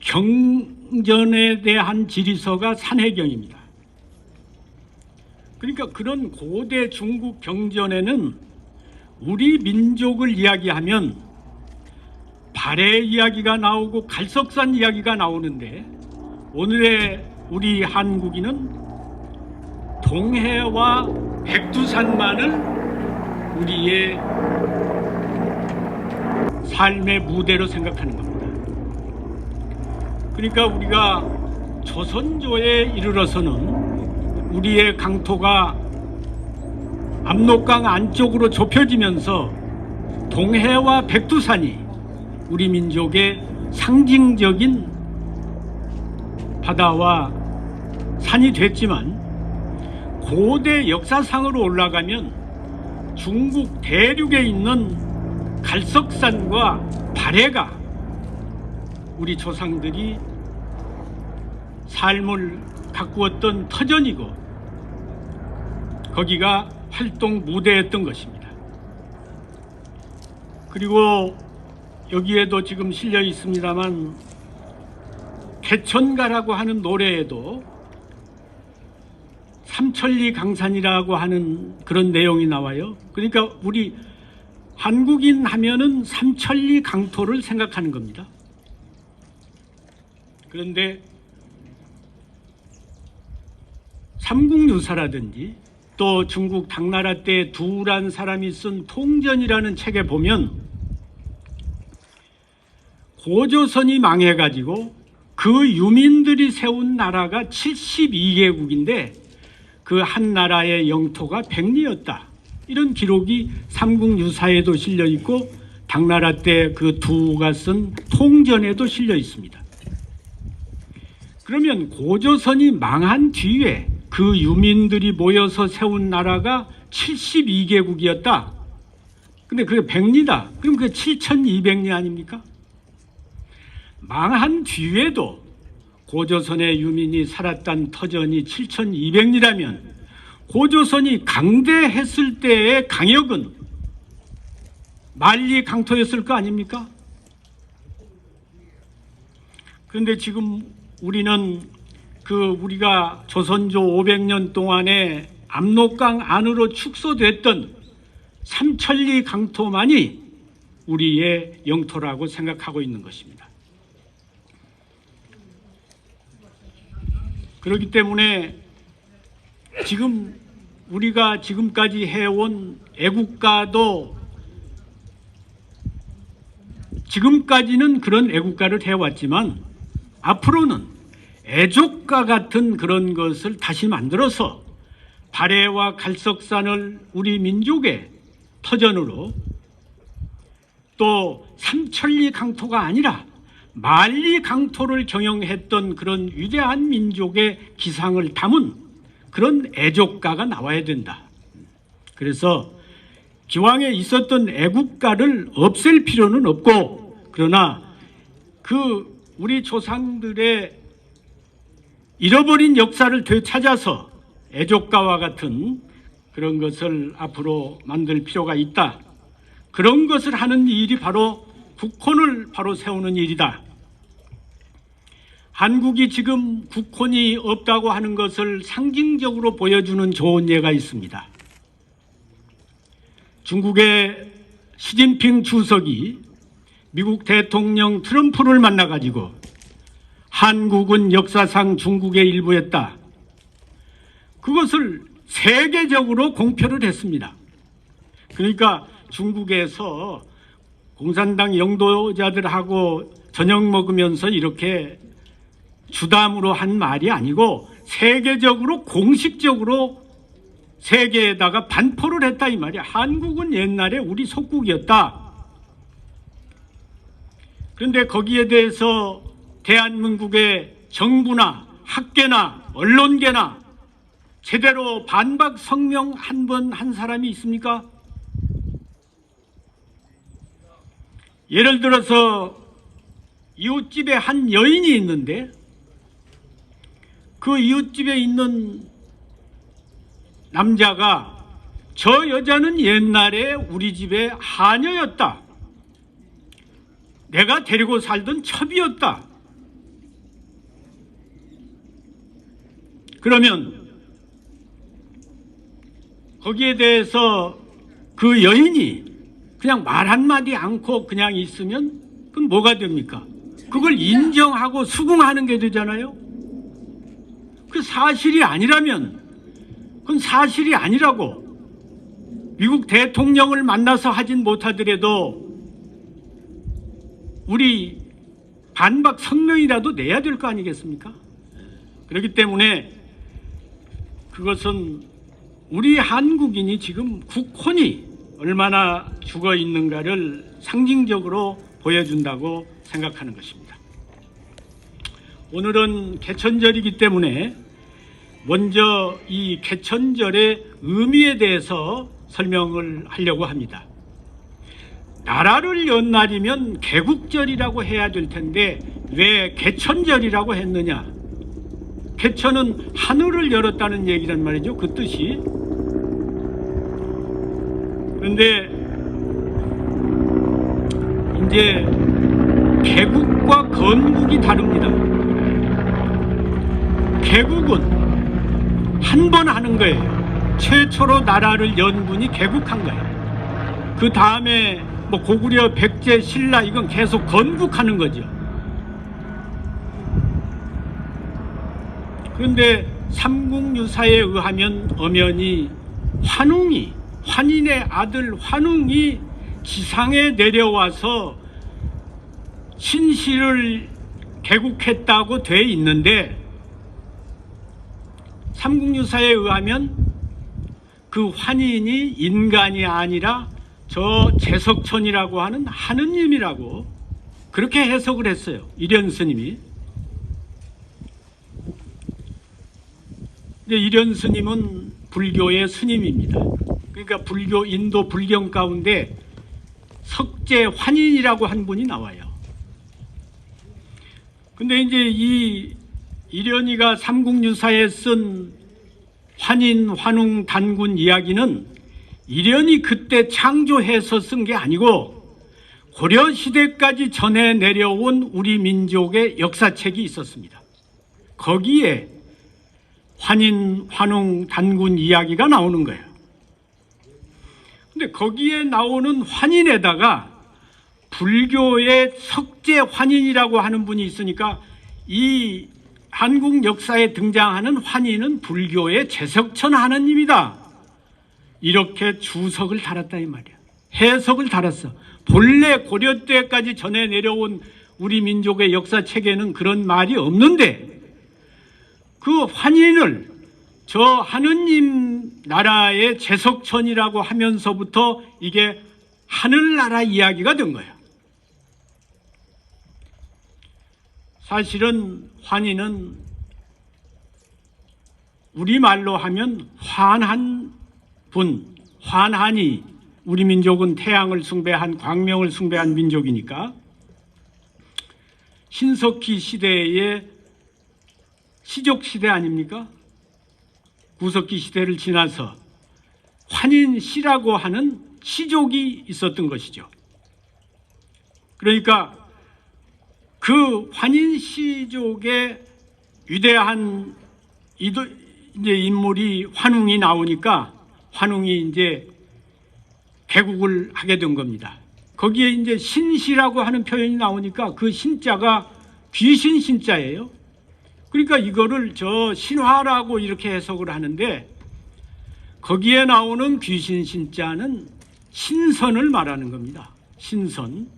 경전에 대한 지리서가 산해경입니다. 그러니까 그런 고대 중국 경전에는 우리 민족을 이야기하면 발해 이야기가 나오고 갈석산 이야기가 나오는데 오늘의 우리 한국인은 동해와 백두산만을 우리의 삶의 무대로 생각하는 겁니다. 그러니까 우리가 조선조에 이르러서는 우리의 강토가 압록강 안쪽으로 좁혀지면서 동해와 백두산이 우리 민족의 상징적인 바다와 산이 됐지만 고대 역사상으로 올라가면 중국 대륙에 있는 갈석산과 발해가 우리 조상들이 삶을 가꾸었던 터전이고 거기가 활동 무대였던 것입니다. 그리고 여기에도 지금 실려 있습니다만 개천가라고 하는 노래에도 삼천리 강산이라고 하는 그런 내용이 나와요. 그러니까 우리 한국인 하면은 삼천리 강토를 생각하는 겁니다. 그런데 삼국유사라든지 또 중국 당나라 때 두란 사람이 쓴 통전이라는 책에 보면 고조선이 망해가지고 그 유민들이 세운 나라가 72개국인데 그 한 나라의 영토가 백리였다. 이런 기록이 삼국유사에도 실려 있고 당나라 때 그 두가 쓴 통전에도 실려 있습니다. 그러면 고조선이 망한 뒤에 그 유민들이 모여서 세운 나라가 72개국이었다. 근데 그게 백리다. 그럼 그게 7200리 아닙니까? 망한 뒤에도 고조선의 유민이 살았던 터전이 7200리라면 고조선이 강대했을 때의 강역은 만리 강토였을 거 아닙니까? 그런데 지금 우리는 우리가 조선조 500년 동안에 압록강 안으로 축소됐던 삼천리 강토만이 우리의 영토라고 생각하고 있는 것입니다. 그렇기 때문에 지금 우리가 지금까지 해온 애국가도 지금까지는 그런 애국가를 해왔지만 앞으로는 애족가 같은 그런 것을 다시 만들어서 발해와 갈석산을 우리 민족의 터전으로 또 삼천리 강토가 아니라 만리 강토를 경영했던 그런 위대한 민족의 기상을 담은 그런 애족가가 나와야 된다. 그래서 기왕에 있었던 애국가를 없앨 필요는 없고, 그러나 우리 조상들의 잃어버린 역사를 되찾아서 애족가와 같은 그런 것을 앞으로 만들 필요가 있다. 그런 것을 하는 일이 바로 국혼을 바로 세우는 일이다. 한국이 지금 국혼이 없다고 하는 것을 상징적으로 보여주는 좋은 예가 있습니다. 중국의 시진핑 주석이 미국 대통령 트럼프를 만나가지고 한국은 역사상 중국의 일부였다. 그것을 세계적으로 공표를 했습니다. 그러니까 중국에서 공산당 영도자들하고 저녁 먹으면서 이렇게 주담으로 한 말이 아니고 세계적으로 공식적으로 세계에다가 반포를 했다 이 말이야. 한국은 옛날에 우리 속국이었다. 그런데 거기에 대해서 대한민국의 정부나 학계나 언론계나 제대로 반박 성명 한 번 한 사람이 있습니까? 예를 들어서 이웃집에 한 여인이 있는데 그 이웃집에 있는 남자가 저 여자는 옛날에 우리 집의 하녀였다. 내가 데리고 살던 첩이었다. 그러면 거기에 대해서 그 여인이 그냥 말 한마디 않고 그냥 있으면 그건 뭐가 됩니까? 그걸 인정하고 수긍하는 게 되잖아요. 그 사실이 아니라면 그건 사실이 아니라고 미국 대통령을 만나서 하진 못하더라도 우리 반박 성명이라도 내야 될 거 아니겠습니까? 그렇기 때문에 그것은 우리 한국인이 지금 국혼이 얼마나 죽어 있는가를 상징적으로 보여준다고 생각하는 것입니다. 오늘은 개천절이기 때문에 먼저 이 개천절의 의미에 대해서 설명을 하려고 합니다. 나라를 연 날이면 개국절이라고 해야 될 텐데 왜 개천절이라고 했느냐? 개천은 하늘을 열었다는 얘기란 말이죠. 그 뜻이. 그런데 이제 개국과 건국이 다릅니다. 개국은 한 번 하는 거예요. 최초로 나라를 연 분이 개국한 거예요. 그 다음에 뭐 고구려, 백제, 신라 이건 계속 건국하는 거죠. 그런데 삼국유사에 의하면 엄연히 환인의 아들 환웅이 지상에 내려와서 신실을 개국했다고 돼 있는데 삼국유사에 의하면 그 환인이 인간이 아니라 저 제석천이라고 하는 하느님이라고 그렇게 해석을 했어요. 이련 스님이. 근데 이련 스님은 불교의 스님입니다. 그러니까 불교 인도 불경 가운데 석재 환인이라고 한 분이 나와요. 근데 이제 이 이련이가 삼국유사에 쓴 환인, 환웅, 단군 이야기는 이련이 그때 창조해서 쓴 게 아니고 고려 시대까지 전해 내려온 우리 민족의 역사책이 있었습니다. 거기에 환인, 환웅, 단군 이야기가 나오는 거예요. 근데 거기에 나오는 환인에다가 불교의 석재 환인이라고 하는 분이 있으니까 이 한국 역사에 등장하는 환인은 불교의 제석천 하느님이다. 이렇게 주석을 달았다 이 말이야. 해석을 달았어. 본래 고려 때까지 전해 내려온 우리 민족의 역사책에는 그런 말이 없는데 그 환인을 저 하느님 나라의 제석천이라고 하면서부터 이게 하늘나라 이야기가 된 거예요. 사실은 환인은 우리말로 하면 환한 분, 환한이, 우리 민족은 태양을 숭배한 광명을 숭배한 민족이니까 신석기 시대의 시족 시대 아닙니까? 구석기 시대를 지나서 환인시라고 하는 시족이 있었던 것이죠. 그러니까 그 환인시족의 위대한 이제 인물이 환웅이 나오니까 환웅이 이제 개국을 하게 된 겁니다. 거기에 이제 신시라고 하는 표현이 나오니까 그 신자가 귀신 신자예요. 그러니까 이거를 저 신화라고 이렇게 해석을 하는데 거기에 나오는 귀신 신자는 신선을 말하는 겁니다. 신선.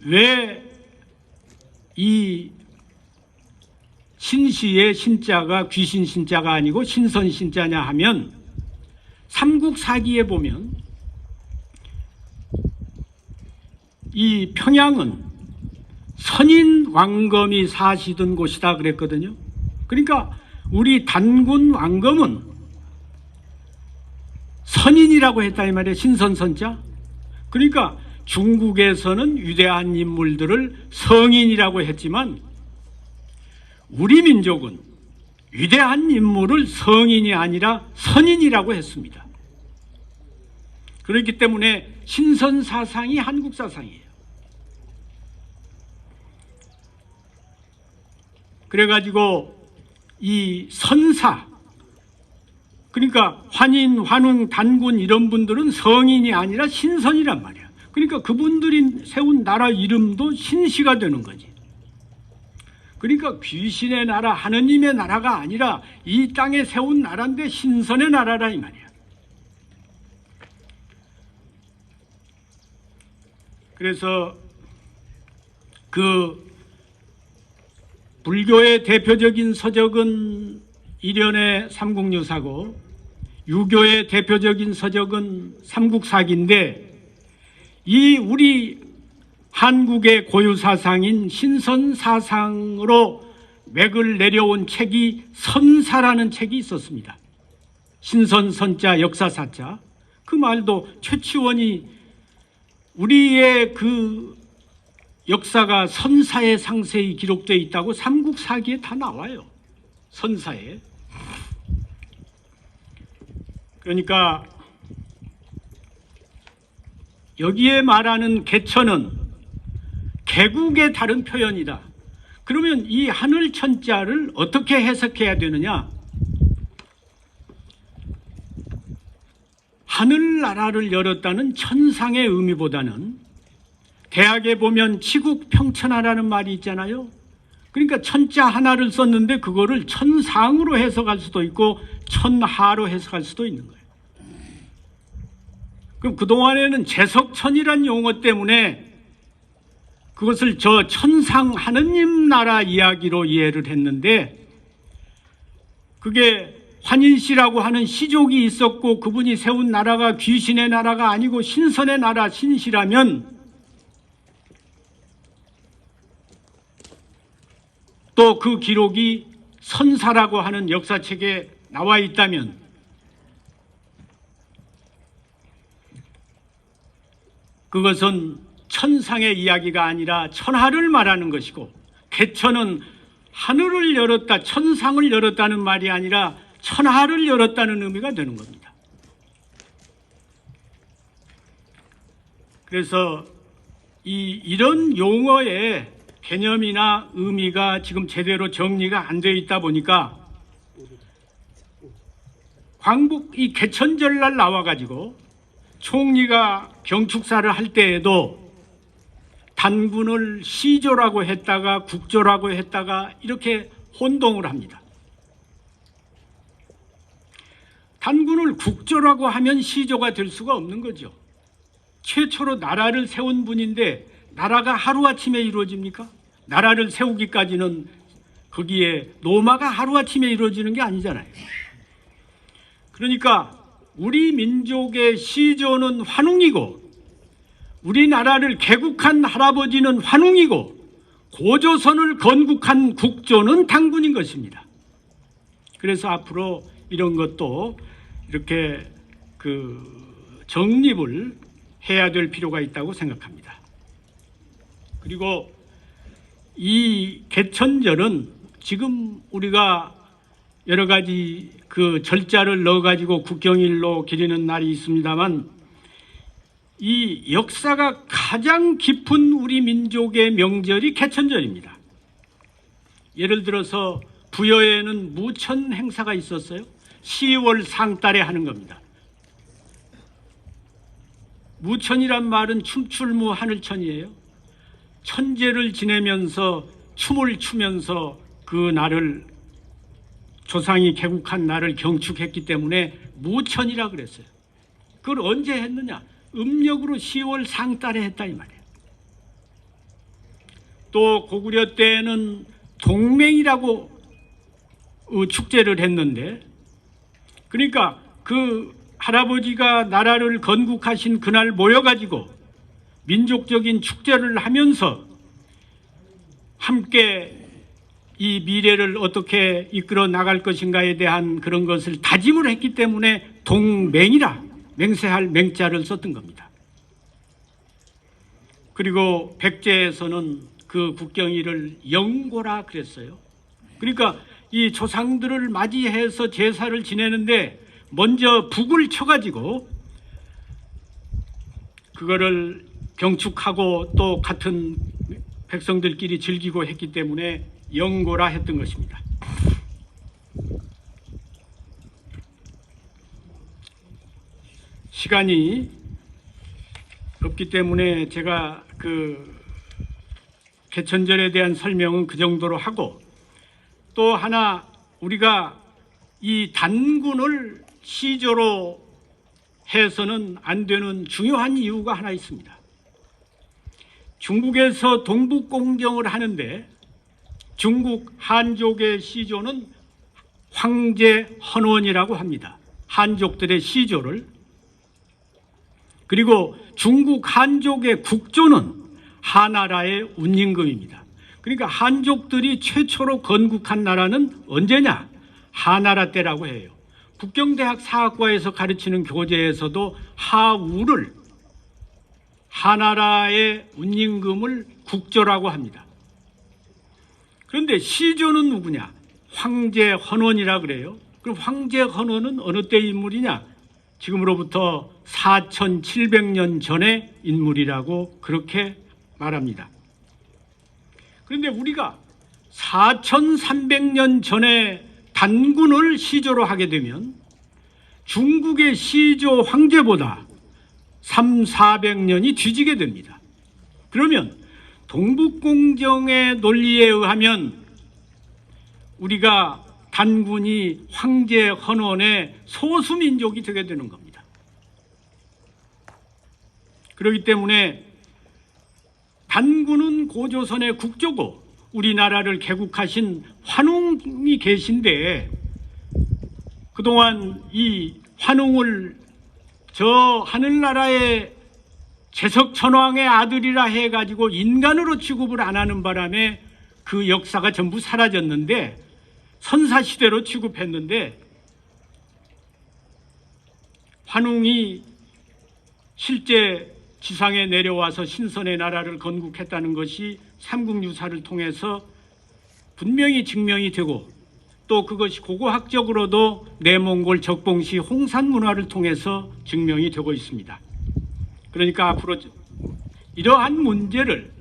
왜 이 신시의 신자가 귀신 신자가 아니고 신선 신자냐 하면 삼국사기에 보면 이 평양은 선인 왕검이 사시던 곳이다 그랬거든요. 그러니까 우리 단군 왕검은 선인이라고 했다 이 말이에요. 신선선자. 그러니까 중국에서는 위대한 인물들을 성인이라고 했지만 우리 민족은 위대한 인물을 성인이 아니라 선인이라고 했습니다. 그렇기 때문에 신선 사상이 한국 사상이에요. 그래가지고 이 선사, 그러니까 환인, 환웅, 단군 이런 분들은 성인이 아니라 신선이란 말이야. 그러니까 그분들이 세운 나라 이름도 신시가 되는 거지. 그러니까 귀신의 나라, 하느님의 나라가 아니라 이 땅에 세운 나라인데 신선의 나라라 이 말이야. 그래서 그 불교의 대표적인 서적은 이련의 삼국유사고 유교의 대표적인 서적은 삼국사기인데 이 우리 한국의 고유사상인 신선사상으로 맥을 내려온 책이 선사라는 책이 있었습니다. 신선선자 역사사자. 그 말도 최치원이 우리의 그 역사가 선사에 상세히 기록되어 있다고 삼국사기에 다 나와요. 선사에. 그러니까 여기에 말하는 개천은 개국의 다른 표현이다. 그러면 이 하늘천자를 어떻게 해석해야 되느냐? 하늘나라를 열었다는 천상의 의미보다는 대학에 보면 치국평천하라는 말이 있잖아요. 그러니까 천자 하나를 썼는데 그거를 천상으로 해석할 수도 있고 천하로 해석할 수도 있는 거예요. 그럼 그동안에는 제석천이란 용어 때문에 그것을 저 천상 하느님 나라 이야기로 이해를 했는데, 그게 환인씨라고 하는 시족이 있었고 그분이 세운 나라가 귀신의 나라가 아니고 신선의 나라 신시라면, 또 그 기록이 선사라고 하는 역사책에 나와 있다면, 그것은 천상의 이야기가 아니라 천하를 말하는 것이고, 개천은 하늘을 열었다, 천상을 열었다는 말이 아니라 천하를 열었다는 의미가 되는 겁니다. 그래서 이런 용어의 개념이나 의미가 지금 제대로 정리가 안 되어 있다 보니까, 광복 이 개천절날 나와가지고 총리가 경축사를 할 때에도 단군을 시조라고 했다가 국조라고 했다가 이렇게 혼동을 합니다. 단군을 국조라고 하면 시조가 될 수가 없는 거죠. 최초로 나라를 세운 분인데 나라가 하루아침에 이루어집니까? 나라를 세우기까지는 거기에 노마가 하루아침에 이루어지는 게 아니잖아요. 그러니까 우리 민족의 시조는 환웅이고, 우리나라를 개국한 할아버지는 환웅이고, 고조선을 건국한 국조는 단군인 것입니다. 그래서 앞으로 이런 것도 이렇게 정립을 해야 될 필요가 있다고 생각합니다. 그리고 이 개천절은 지금 우리가 여러 가지 절자를 넣어가지고 국경일로 기리는 날이 있습니다만, 이 역사가 가장 깊은 우리 민족의 명절이 개천절입니다. 예를 들어서 부여에는 무천 행사가 있었어요. 10월 상달에 하는 겁니다. 무천이란 말은 춤출무 하늘천이에요. 천재를 지내면서 춤을 추면서 그 날을, 조상이 개국한 날을 경축했기 때문에 무천이라 그랬어요. 그걸 언제 했느냐? 음력으로 10월 상달에 했다 이 말이에요. 또 고구려 때에는 동맹이라고 축제를 했는데, 그러니까 그 할아버지가 나라를 건국하신 그날 모여가지고 민족적인 축제를 하면서 함께 이 미래를 어떻게 이끌어 나갈 것인가에 대한 그런 것을 다짐을 했기 때문에 동맹이라, 맹세할 맹자를 썼던 겁니다. 그리고 백제에서는 그 국경일을 영고라 그랬어요. 그러니까 이 조상들을 맞이해서 제사를 지내는데 먼저 북을 쳐가지고 그거를 경축하고 또 같은 백성들끼리 즐기고 했기 때문에 영고라 했던 것입니다. 시간이 없기 때문에 제가 개천절에 대한 설명은 그 정도로 하고, 또 하나 우리가 이 단군을 시조로 해서는 안 되는 중요한 이유가 하나 있습니다. 중국에서 동북공경을 하는데 중국 한족의 시조는 황제 헌원이라고 합니다. 한족들의 시조를. 그리고 중국 한족의 국조는 하나라의 운임금입니다. 그러니까 한족들이 최초로 건국한 나라는 언제냐? 하나라 때라고 해요. 국경대학 사학과에서 가르치는 교재에서도 하우를, 하나라의 운임금을 국조라고 합니다. 그런데 시조는 누구냐? 황제 헌원이라 그래요. 그럼 황제 헌원은 어느 때 인물이냐? 지금으로부터 4700년 전의 인물이라고 그렇게 말합니다. 그런데 우리가 4300년 전에 단군을 시조로 하게 되면 중국의 시조 황제보다 300~400년이 뒤지게 됩니다. 그러면 동북공정의 논리에 의하면 우리가 단군이 황제 헌원의 소수민족이 되게 되는 겁니다. 그렇기 때문에 단군은 고조선의 국조고 우리나라를 개국하신 환웅이 계신데 그동안 이 환웅을 저 하늘나라의 제석천왕의 아들이라 해가지고 인간으로 취급을 안 하는 바람에 그 역사가 전부 사라졌는데 선사시대로 취급했는데 환웅이 실제 지상에 내려와서 신선의 나라를 건국했다는 것이 삼국유사를 통해서 분명히 증명이 되고 또 그것이 고고학적으로도 내몽골 적봉시 홍산문화를 통해서 증명이 되고 있습니다. 그러니까 앞으로 이러한 문제를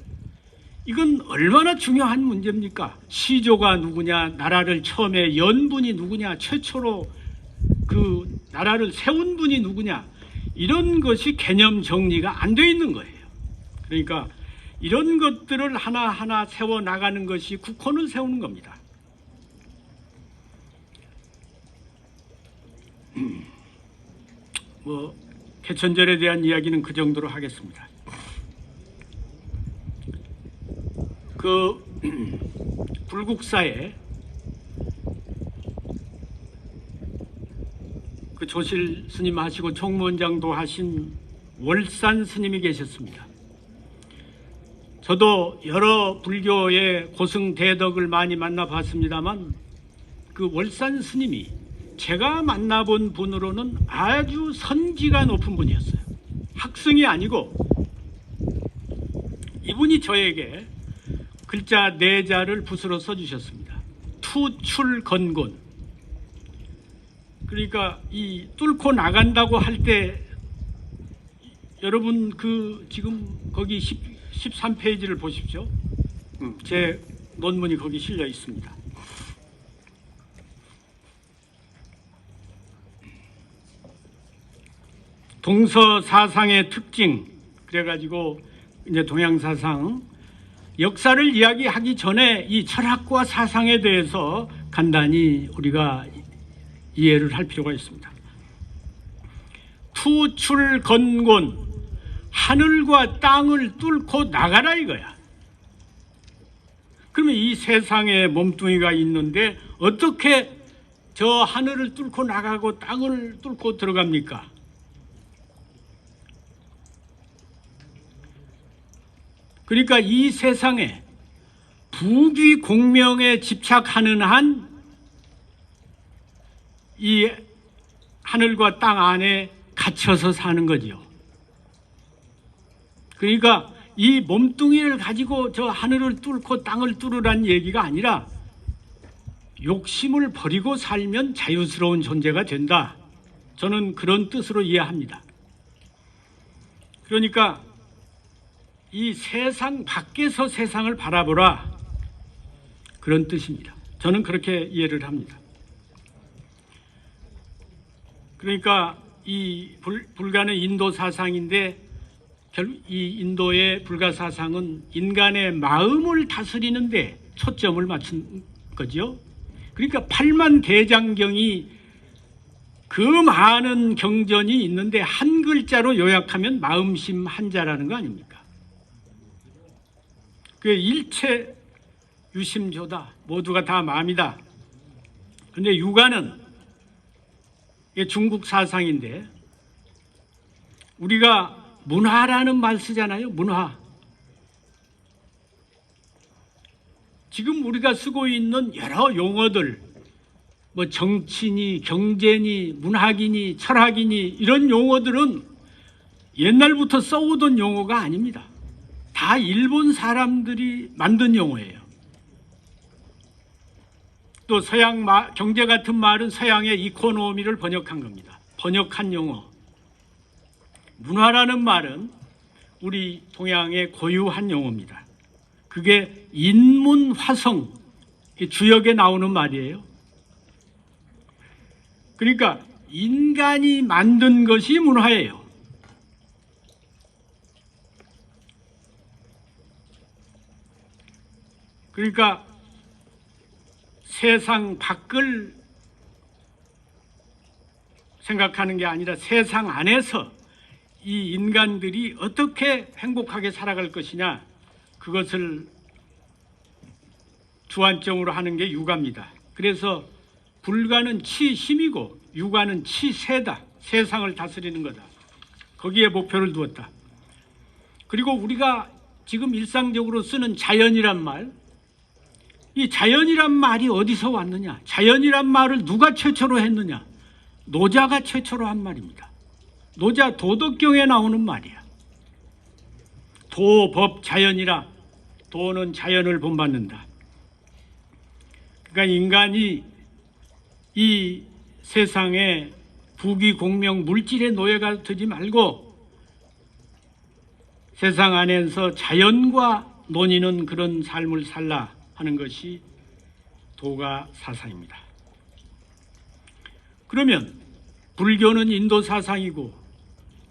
이건 얼마나 중요한 문제입니까? 시조가 누구냐, 나라를 처음에 연 분이 누구냐, 최초로 그 나라를 세운 분이 누구냐, 이런 것이 개념 정리가 안 돼 있는 거예요. 그러니까 이런 것들을 하나하나 세워 나가는 것이 국헌을 세우는 겁니다. 뭐 개천절에 대한 이야기는 그 정도로 하겠습니다. 그 불국사에 그 조실 스님 하시고 총무원장도 하신 월산 스님이 계셨습니다. 저도 여러 불교의 고승대덕을 많이 만나봤습니다만 그 월산 스님이 제가 만나본 분으로는 아주 선지가 높은 분이었어요. 학승이 아니고 이분이 저에게 글자 4자를 붓으로 써주셨습니다. 투출건곤. 그러니까 이 뚫고 나간다고 할 때 여러분 그 지금 거기 13페이지를 보십시오. 제 논문이 거기 실려 있습니다. 동서 사상의 특징 그래가지고 이제 동양 사상 역사를 이야기하기 전에 이 철학과 사상에 대해서 간단히 우리가 이해를 할 필요가 있습니다. 투출건곤 하늘과 땅을 뚫고 나가라 이거야. 그러면 이 세상에 몸뚱이가 있는데 어떻게 저 하늘을 뚫고 나가고 땅을 뚫고 들어갑니까? 그러니까 이 세상에 부귀 공명에 집착하는 한 이 하늘과 땅 안에 갇혀서 사는 거지요. 그러니까 이 몸뚱이를 가지고 저 하늘을 뚫고 땅을 뚫으란 얘기가 아니라 욕심을 버리고 살면 자유스러운 존재가 된다. 저는 그런 뜻으로 이해합니다. 그러니까 이 세상 밖에서 세상을 바라보라. 그런 뜻입니다. 저는 그렇게 이해를 합니다. 그러니까 이 불가는 인도 사상인데 이 인도의 불가 사상은 인간의 마음을 다스리는데 초점을 맞춘 거죠. 그러니까 8만 대장경이 그 많은 경전이 있는데 한 글자로 요약하면 마음심 한자라는 거 아닙니까? 그 일체 유심조다. 모두가 다 마음이다. 근데 유가는 이게 중국 사상인데 우리가 문화라는 말 쓰잖아요. 문화. 지금 우리가 쓰고 있는 여러 용어들 뭐 정치니 경제니 문학이니 철학이니 이런 용어들은 옛날부터 써오던 용어가 아닙니다. 다 일본 사람들이 만든 용어예요. 또 서양 경제 같은 말은 서양의 이코노미를 번역한 겁니다. 번역한 용어. 문화라는 말은 우리 동양의 고유한 용어입니다. 그게 인문화성, 주역에 나오는 말이에요. 그러니까 인간이 만든 것이 문화예요. 그러니까 세상 밖을 생각하는 게 아니라 세상 안에서 이 인간들이 어떻게 행복하게 살아갈 것이냐, 그것을 주안점으로 하는 게 육아입니다. 그래서 불가는 치힘이고 육아는 치세다. 세상을 다스리는 거다. 거기에 목표를 두었다. 그리고 우리가 지금 일상적으로 쓰는 자연이란 말, 이 자연이란 말이 어디서 왔느냐? 자연이란 말을 누가 최초로 했느냐? 노자가 최초로 한 말입니다. 노자 도덕경에 나오는 말이야. 도, 법, 자연이라. 도는 자연을 본받는다. 그러니까 인간이 이 세상에 부귀, 공명, 물질의 노예가 되지 말고 세상 안에서 자연과 논의는 그런 삶을 살라 하는 것이 도가 사상입니다. 그러면 불교는 인도 사상이고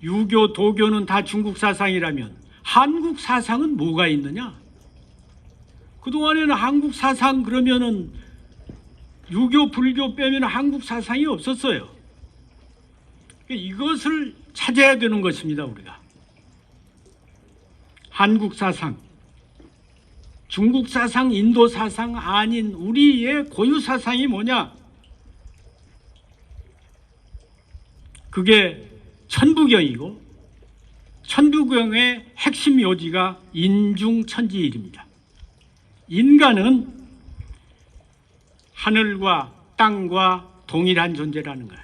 유교, 도교는 다 중국 사상이라면 한국 사상은 뭐가 있느냐? 그동안에는 한국 사상 그러면은 유교, 불교 빼면 한국 사상이 없었어요. 이것을 찾아야 되는 것입니다, 우리가. 한국 사상, 중국 사상, 인도 사상 아닌 우리의 고유 사상이 뭐냐? 그게 천부경이고 천부경의 핵심 요지가 인중천지일입니다. 인간은 하늘과 땅과 동일한 존재라는 거예요.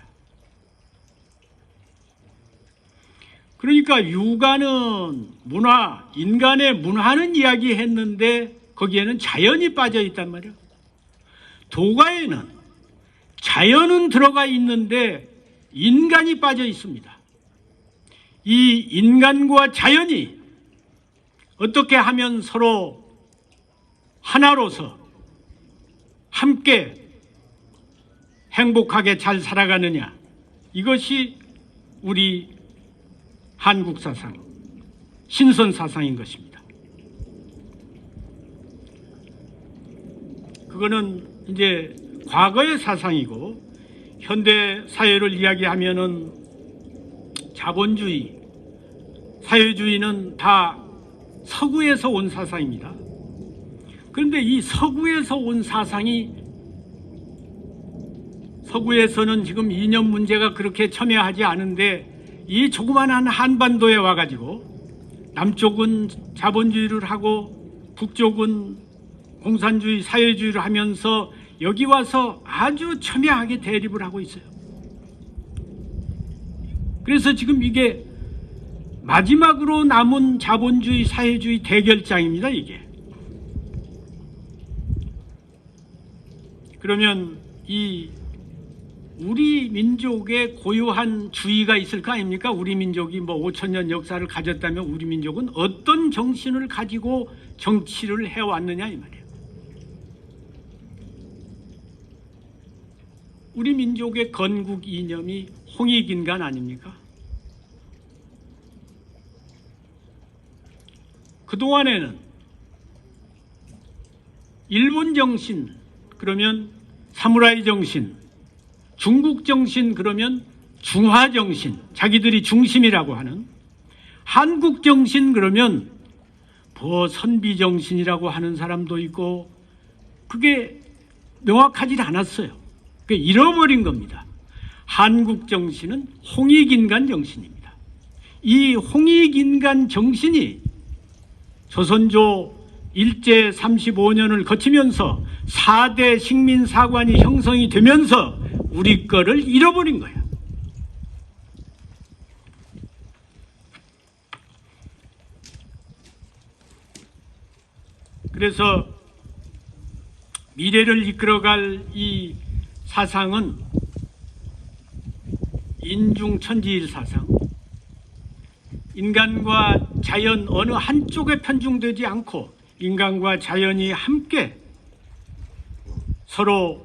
그러니까 육아는 문화, 인간의 문화는 이야기했는데 거기에는 자연이 빠져 있단 말이에요. 도가에는 자연은 들어가 있는데 인간이 빠져 있습니다. 이 인간과 자연이 어떻게 하면 서로 하나로서 함께 행복하게 잘 살아가느냐, 이것이 우리 한국 사상, 신선 사상인 것입니다. 그거는 이제 과거의 사상이고 현대 사회를 이야기하면은 자본주의, 사회주의는 다 서구에서 온 사상입니다. 그런데 이 서구에서 온 사상이 서구에서는 지금 이념 문제가 그렇게 첨예하지 않은데 이 조그만한 한반도에 와가지고 남쪽은 자본주의를 하고 북쪽은 공산주의, 사회주의를 하면서 여기 와서 아주 첨예하게 대립을 하고 있어요. 그래서 지금 이게 마지막으로 남은 자본주의, 사회주의 대결장입니다, 이게. 그러면 이 우리 민족의 고유한 주의가 있을 거 아닙니까? 우리 민족이 뭐 5,000년 역사를 가졌다면 우리 민족은 어떤 정신을 가지고 정치를 해왔느냐 이 말이에요. 우리 민족의 건국 이념이 홍익인간 아닙니까? 그동안에는 일본 정신 그러면 사무라이 정신, 중국 정신 그러면 중화 정신, 자기들이 중심이라고 하는, 한국 정신 그러면 선비 정신이라고 하는 사람도 있고, 그게 명확하지 않았어요. 그게 잃어버린 겁니다. 한국 정신은 홍익인간 정신입니다. 이 홍익인간 정신이 조선조 일제 35년을 거치면서 4대 식민사관이 형성이 되면서 우리 거를 잃어버린 거예요. 그래서 미래를 이끌어갈 이 사상은 인중천지일 사상, 인간과 자연 어느 한쪽에 편중되지 않고 인간과 자연이 함께 서로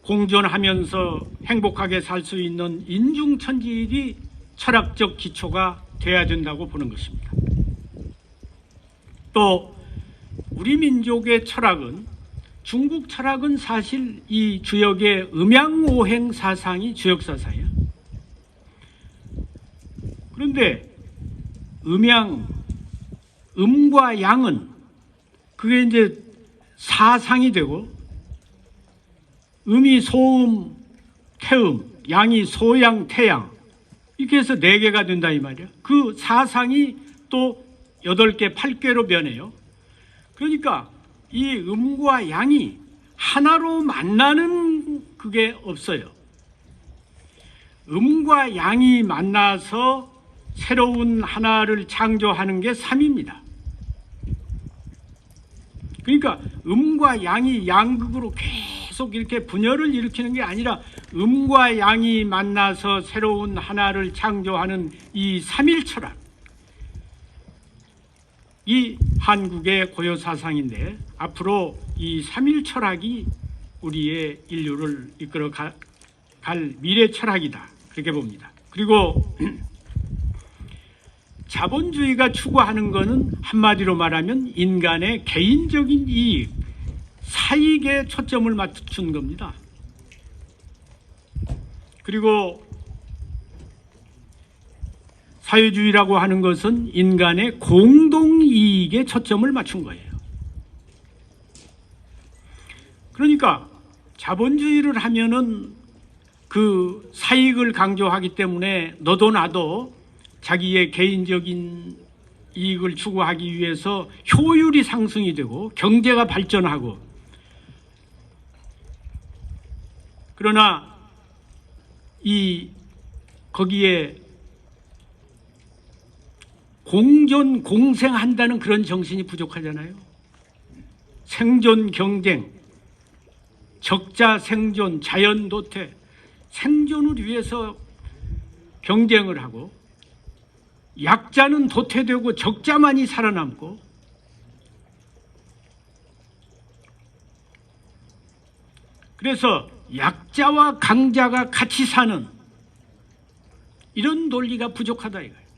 공존하면서 행복하게 살 수 있는 인중천지일이 철학적 기초가 돼야 된다고 보는 것입니다. 또 우리 민족의 철학은, 중국 철학은 사실 이 주역의 음양오행 사상이 주역 사상이에요. 음과 양은 그게 이제 사상이 되고, 음이 소음, 태음, 양이 소양, 태양, 이렇게 해서 4개가 된다 이 말이야. 그 사상이 또 8개, 8개로 변해요. 그러니까 이 음과 양이 하나로 만나는 그게 없어요. 음과 양이 만나서 새로운 하나를 창조하는 게 삼입니다. 그러니까 음과 양이 양극으로 계속 이렇게 분열을 일으키는 게 아니라 음과 양이 만나서 새로운 하나를 창조하는 이 삼일철학, 이 한국의 고유 사상인데 앞으로 이 삼일철학이 우리의 인류를 이끌어 갈 미래 철학이다, 그렇게 봅니다. 그리고 자본주의가 추구하는 것은 한마디로 말하면 인간의 개인적인 이익, 사익에 초점을 맞춘 겁니다. 그리고 사회주의라고 하는 것은 인간의 공동이익에 초점을 맞춘 거예요. 그러니까 자본주의를 하면은 그 사익을 강조하기 때문에 너도 나도 자기의 개인적인 이익을 추구하기 위해서 효율이 상승이 되고 경제가 발전하고, 그러나 거기에 공존 공생한다는 그런 정신이 부족하잖아요. 생존 경쟁, 적자 생존, 자연 도태, 생존을 위해서 경쟁을 하고 약자는 도태되고 적자만이 살아남고, 그래서 약자와 강자가 같이 사는 이런 논리가 부족하다 이거예요.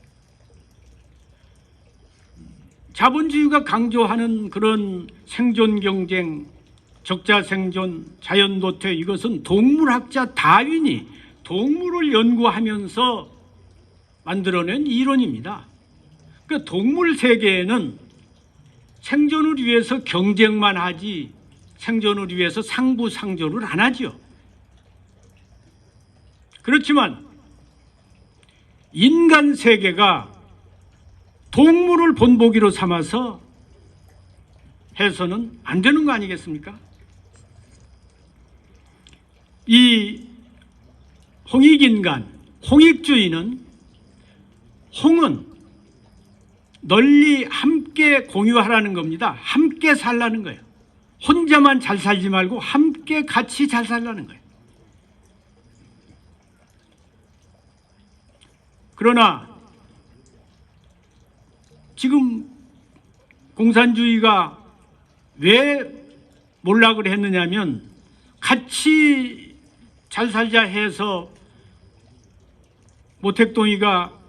자본주의가 강조하는 그런 생존 경쟁, 적자 생존, 자연 도태, 이것은 동물학자 다윈이 동물을 연구하면서 만들어낸 이론입니다. 그러니까 동물 세계에는 생존을 위해서 경쟁만 하지 생존을 위해서 상부상조를 안 하지요. 그렇지만 인간 세계가 동물을 본보기로 삼아서 해서는 안 되는 거 아니겠습니까? 이 홍익인간, 홍익주의는 홍은 널리 함께 공유하라는 겁니다. 함께 살라는 거예요. 혼자만 잘 살지 말고 함께 같이 잘 살라는 거예요. 그러나 지금 공산주의가 왜 몰락을 했느냐면 같이 잘 살자 해서 모택동이가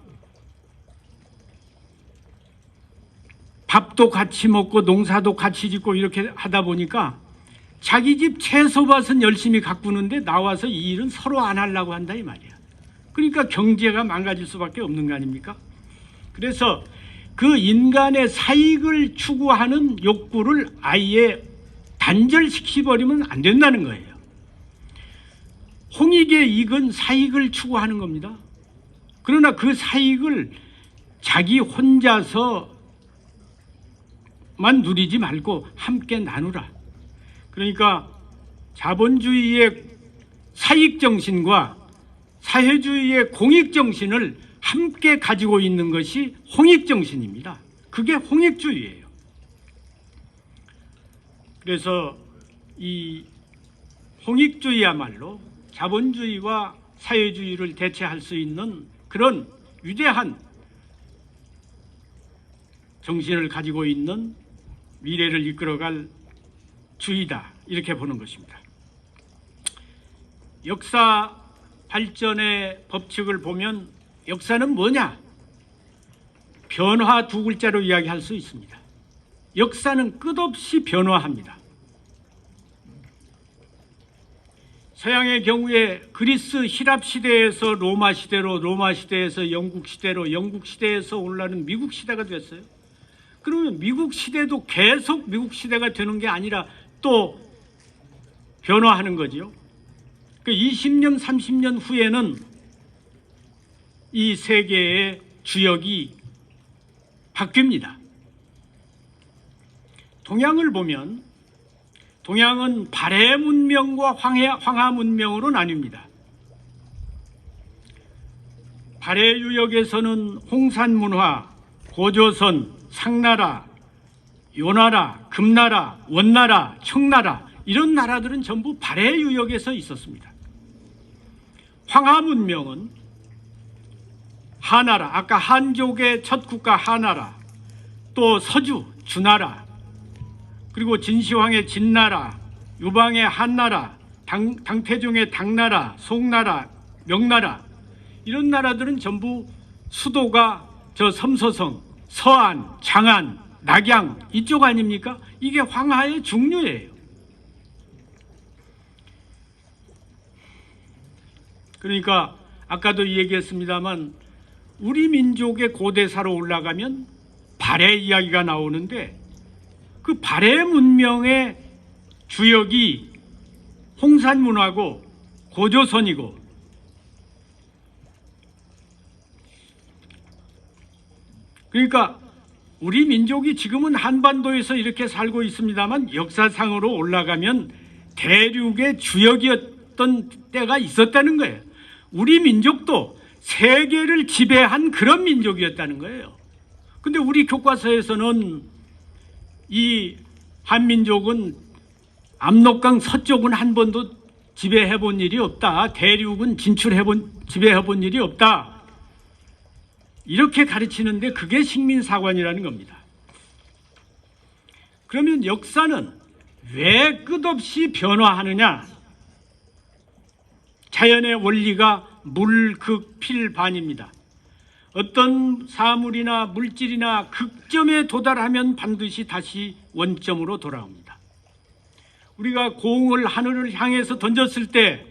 밥도 같이 먹고 농사도 같이 짓고 이렇게 하다 보니까 자기 집 채소밭은 열심히 가꾸는데 나와서 이 일은 서로 안 하려고 한다 이 말이야. 그러니까 경제가 망가질 수밖에 없는 거 아닙니까? 그래서 그 인간의 사익을 추구하는 욕구를 아예 단절시켜버리면 안 된다는 거예요. 홍익의 이익은 사익을 추구하는 겁니다. 그러나 그 사익을 자기 혼자서만 누리지 말고 함께 나누라. 그러니까 자본주의의 사익정신과 사회주의의 공익정신을 함께 가지고 있는 것이 홍익정신입니다. 그게 홍익주의예요. 그래서 이 홍익주의야말로 자본주의와 사회주의를 대체할 수 있는 그런 위대한 정신을 가지고 있는 미래를 이끌어갈 주의다, 이렇게 보는 것입니다. 역사 발전의 법칙을 보면 역사는 뭐냐? 변화 두 글자로 이야기할 수 있습니다. 역사는 끝없이 변화합니다. 서양의 경우에 그리스 히랍 시대에서 로마 시대로, 로마 시대에서 영국 시대로, 영국 시대에서 오늘날은 미국 시대가 됐어요. 그러면 미국 시대도 계속 미국 시대가 되는 게 아니라 또 변화하는 거지요. 그 20년, 30년 후에는 이 세계의 주역이 바뀝니다. 동양을 보면 동양은 발해 문명과 황하 문명으로 나뉩니다. 발해 유역에서는 홍산 문화, 고조선, 상나라, 요나라, 금나라, 원나라, 청나라 이런 나라들은 전부 발해 유역에서 있었습니다. 황하 문명은 하나라, 아까 한족의 첫 국가 하나라, 또 서주, 주나라, 그리고 진시황의 진나라, 유방의 한나라, 당태종의 당나라, 송나라, 명나라 이런 나라들은 전부 수도가 저 섬서성, 서안, 장안, 낙양 이쪽 아닙니까? 이게 황하의 중류예요. 그러니까 아까도 얘기했습니다만 우리 민족의 고대사로 올라가면 발해 이야기가 나오는데 그 발해 문명의 주역이 홍산문화고 고조선이고 그러니까 우리 민족이 지금은 한반도에서 이렇게 살고 있습니다만 역사상으로 올라가면 대륙의 주역이었던 때가 있었다는 거예요. 우리 민족도 세계를 지배한 그런 민족이었다는 거예요. 근데 우리 교과서에서는 이 한민족은 압록강 서쪽은 한 번도 지배해 본 일이 없다. 대륙은 지배해 본 일이 없다. 이렇게 가르치는데 그게 식민사관이라는 겁니다. 그러면 역사는 왜 끝없이 변화하느냐? 자연의 원리가 물극필반입니다. 어떤 사물이나 물질이나 극점에 도달하면 반드시 다시 원점으로 돌아옵니다. 우리가 공을 하늘을 향해서 던졌을 때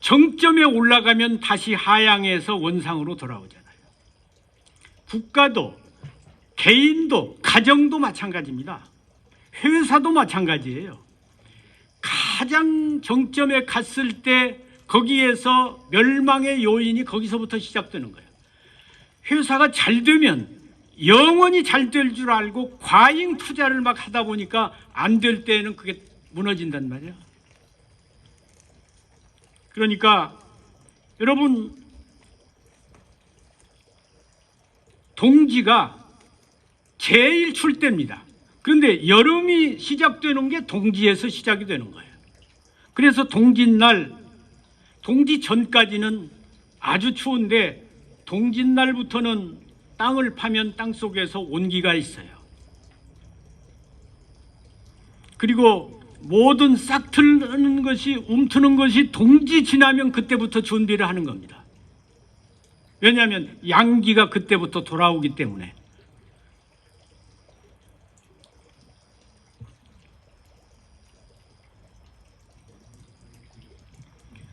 정점에 올라가면 다시 하향해서 원상으로 돌아오잖아요. 국가도 개인도 가정도 마찬가지입니다. 회사도 마찬가지예요. 가장 정점에 갔을 때 거기에서 멸망의 요인이 거기서부터 시작되는 거예요. 회사가 잘 되면 영원히 잘 될 줄 알고 과잉 투자를 막 하다 보니까 안 될 때는 그게 무너진단 말이에요. 그러니까 여러분 동지가 제일 출 때입니다. 그런데 여름이 시작되는 게 동지에서 시작이 되는 거예요. 그래서 동짓날, 동지 전까지는 아주 추운데 동짓날부터는 땅을 파면 땅 속에서 온기가 있어요. 그리고 모든 싹 트는 것이 움트는 것이 동지 지나면 그때부터 준비를 하는 겁니다. 왜냐하면 양기가 그때부터 돌아오기 때문에.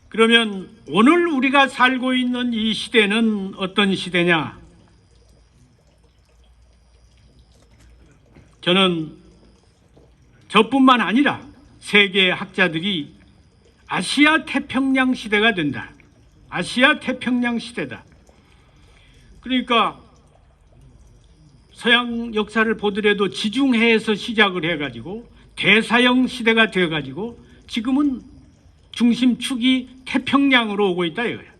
그러면 오늘 우리가 살고 있는 이 시대는 어떤 시대냐? 저는 저뿐만 아니라 세계 학자들이 아시아 태평양 시대가 된다. 아시아 태평양 시대다. 그러니까 서양 역사를 보더라도 지중해에서 시작을 해가지고 대사형 시대가 되어가지고 지금은 중심축이 태평양으로 오고 있다 이거예요.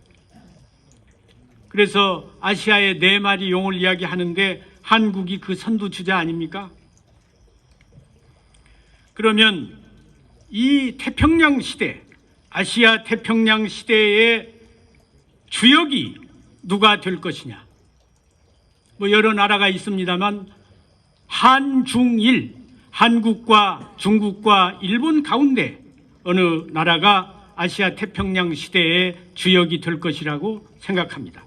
그래서 아시아의 4마리 용을 이야기하는데 한국이 그 선두주자 아닙니까? 그러면 이 태평양 시대, 아시아 태평양 시대의 주역이 누가 될 것이냐? 뭐 여러 나라가 있습니다만 한중일, 한국과 중국과 일본 가운데 어느 나라가 아시아 태평양 시대의 주역이 될 것이라고 생각합니다.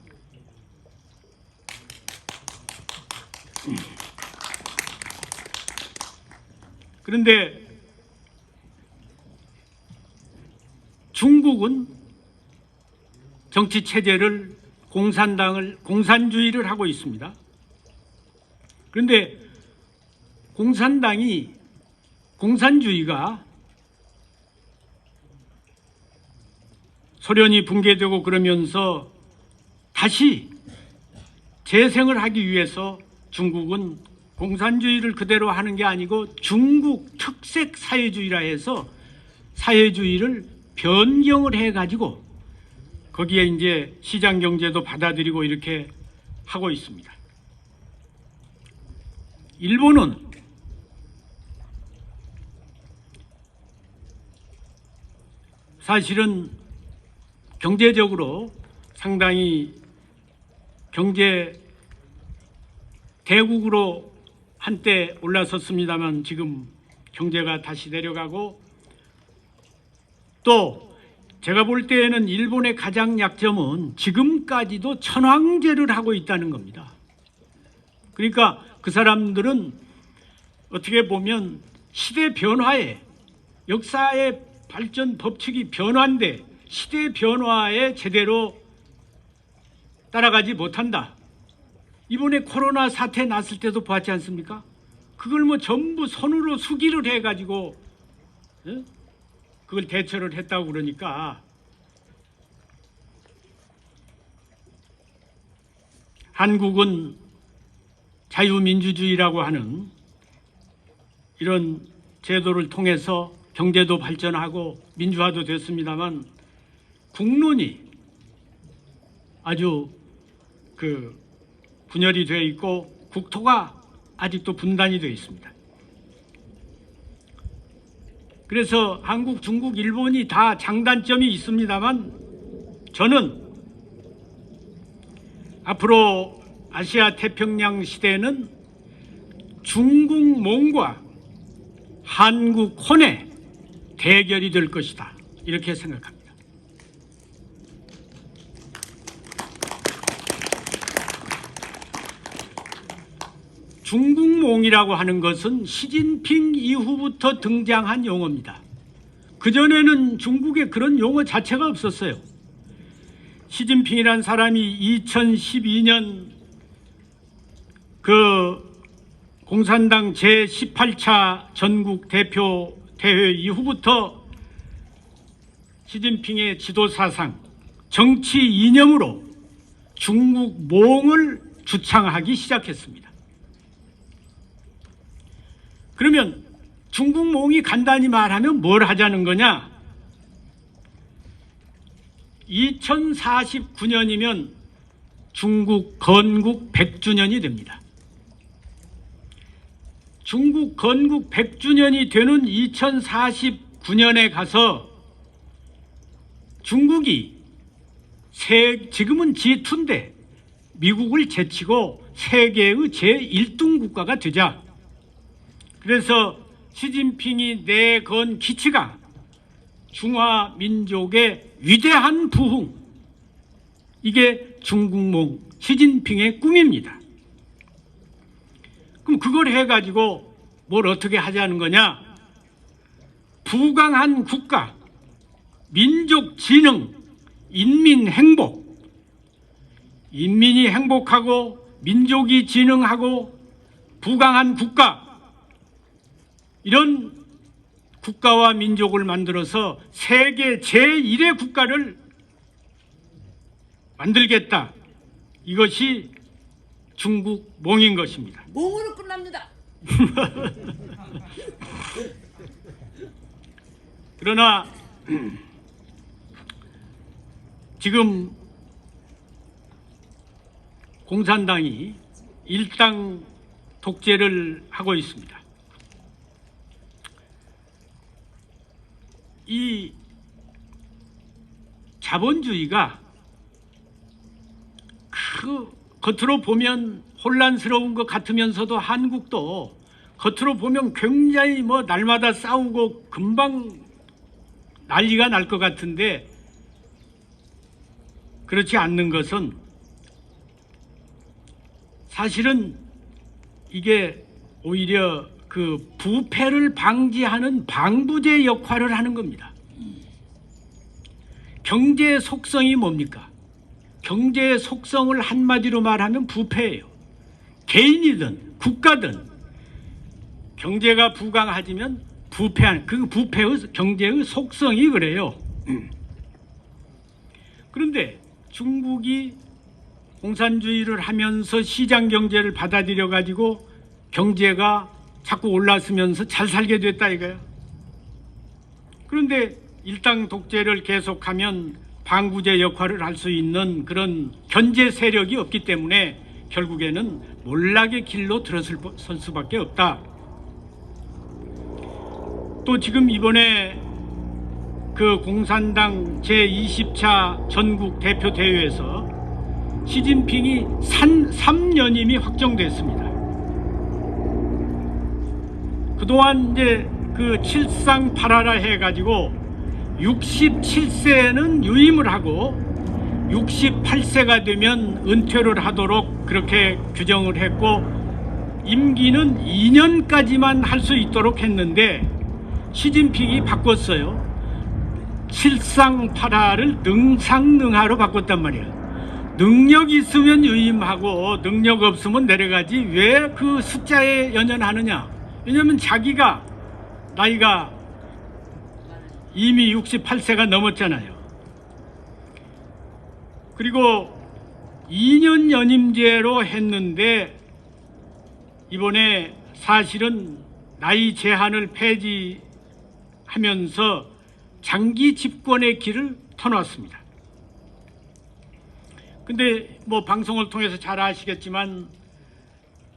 그런데 중국은 정치 체제를 공산주의를 하고 있습니다. 그런데 공산당이 공산주의가 소련이 붕괴되고 그러면서 다시 재생을 하기 위해서 중국은 공산주의를 그대로 하는 게 아니고 중국 특색 사회주의라 해서 사회주의를 변경을 해가지고 거기에 이제 시장 경제도 받아들이고 이렇게 하고 있습니다. 일본은 사실은 경제적으로 상당히 경제 대국으로 한때 올라섰습니다만 지금 경제가 다시 내려가고, 또 제가 볼 때에는 일본의 가장 약점은 지금까지도 천황제를 하고 있다는 겁니다. 그러니까 그 사람들은 어떻게 보면 시대 변화에, 역사의 발전 법칙이 변화인데 시대 변화에 제대로 따라가지 못한다. 이번에 코로나 사태 났을 때도 봤지 않습니까? 그걸 뭐 전부 손으로 수기를 해가지고 그걸 대처를 했다고 그러니까 한국은 자유민주주의라고 하는 이런 제도를 통해서 경제도 발전하고 민주화도 됐습니다만 국론이 아주 분열이 되어 있고 국토가 아직도 분단이 되어 있습니다. 그래서 한국, 중국, 일본이 다 장단점이 있습니다만 저는 앞으로 아시아 태평양 시대는 중국 몽과 한국 혼의 대결이 될 것이다. 이렇게 생각합니다. 중국몽이라고 하는 것은 시진핑 이후부터 등장한 용어입니다. 그전에는 중국에 그런 용어 자체가 없었어요. 시진핑이라는 사람이 2012년 공산당 제18차 전국 대표 대회 이후부터 시진핑의 지도사상, 정치 이념으로 중국몽을 주창하기 시작했습니다. 그러면 중국몽이 간단히 말하면 뭘 하자는 거냐? 2049년이면 중국 건국 100주년이 됩니다. 중국 건국 100주년이 되는 2049년에 가서 중국이 지금은 G2인데 미국을 제치고 세계의 제1등 국가가 되자. 그래서 시진핑이 내건 기치가 중화민족의 위대한 부흥, 이게 중국몽 시진핑의 꿈입니다. 그럼 그걸 해가지고 뭘 어떻게 하자는 거냐? 부강한 국가, 민족 진흥, 인민 행복, 인민이 행복하고 민족이 진흥하고 부강한 국가, 이런 국가와 민족을 만들어서 세계 제1의 국가를 만들겠다. 이것이 중국 몽인 것입니다. 몽으로 끝납니다. 그러나 지금 공산당이 일당 독재를 하고 있습니다. 이 자본주의가 겉으로 보면 혼란스러운 것 같으면서도 한국도 겉으로 보면 굉장히 날마다 싸우고 금방 난리가 날 것 같은데 그렇지 않는 것은 사실은 이게 오히려 부패를 방지하는 방부제 역할을 하는 겁니다. 경제의 속성이 뭡니까? 경제의 속성을 한마디로 말하면 부패예요. 개인이든 국가든 경제가 부강하지면 부패한 그 부패의 경제의 속성이 그래요. 그런데 중국이 공산주의를 하면서 시장 경제를 받아들여 가지고 경제가 자꾸 올랐으면서 잘 살게 됐다 이거야. 그런데 일당 독재를 계속하면 방부제 역할을 할 수 있는 그런 견제 세력이 없기 때문에 결국에는 몰락의 길로 들어설 수밖에 없다. 또 지금 이번에 그 공산당 제20차 전국 대표 대회에서 시진핑이 3연임이 확정됐습니다. 그동안 이제 그 칠상팔하라 해가지고 67세는 유임을 하고 68세가 되면 은퇴를 하도록 그렇게 규정을 했고 임기는 2년까지만 할 수 있도록 했는데 시진핑이 바꿨어요. 칠상팔하를 능상능하로 바꿨단 말이야. 능력 있으면 유임하고 능력 없으면 내려가지 왜 그 숫자에 연연하느냐. 왜냐하면 자기가 나이가 이미 68세가 넘었잖아요. 그리고 2년 연임제로 했는데 이번에 사실은 나이 제한을 폐지하면서 장기 집권의 길을 터놨습니다. 근데 뭐 방송을 통해서 잘 아시겠지만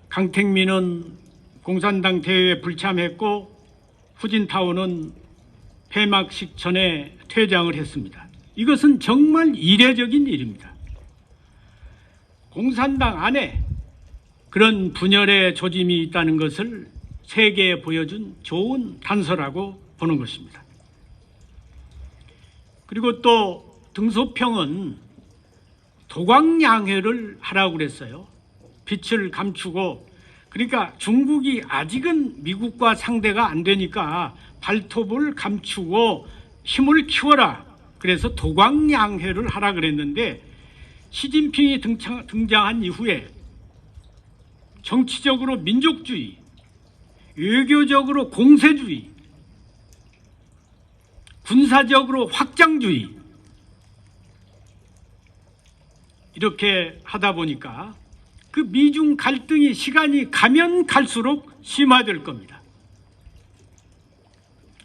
강택민은 공산당 대회에 불참했고 후진타오는 폐막식 전에 퇴장을 했습니다. 이것은 정말 이례적인 일입니다. 공산당 안에 그런 분열의 조짐이 있다는 것을 세계에 보여준 좋은 단서라고 보는 것입니다. 그리고 또 등소평은 도광양회를 하라고 그랬어요. 빛을 감추고, 그러니까 중국이 아직은 미국과 상대가 안 되니까 발톱을 감추고 힘을 키워라. 그래서 도광양회를 하라 그랬는데 시진핑이 등장한 이후에 정치적으로 민족주의, 외교적으로 공세주의, 군사적으로 확장주의 이렇게 하다 보니까 그 미중 갈등이 시간이 가면 갈수록 심화될 겁니다.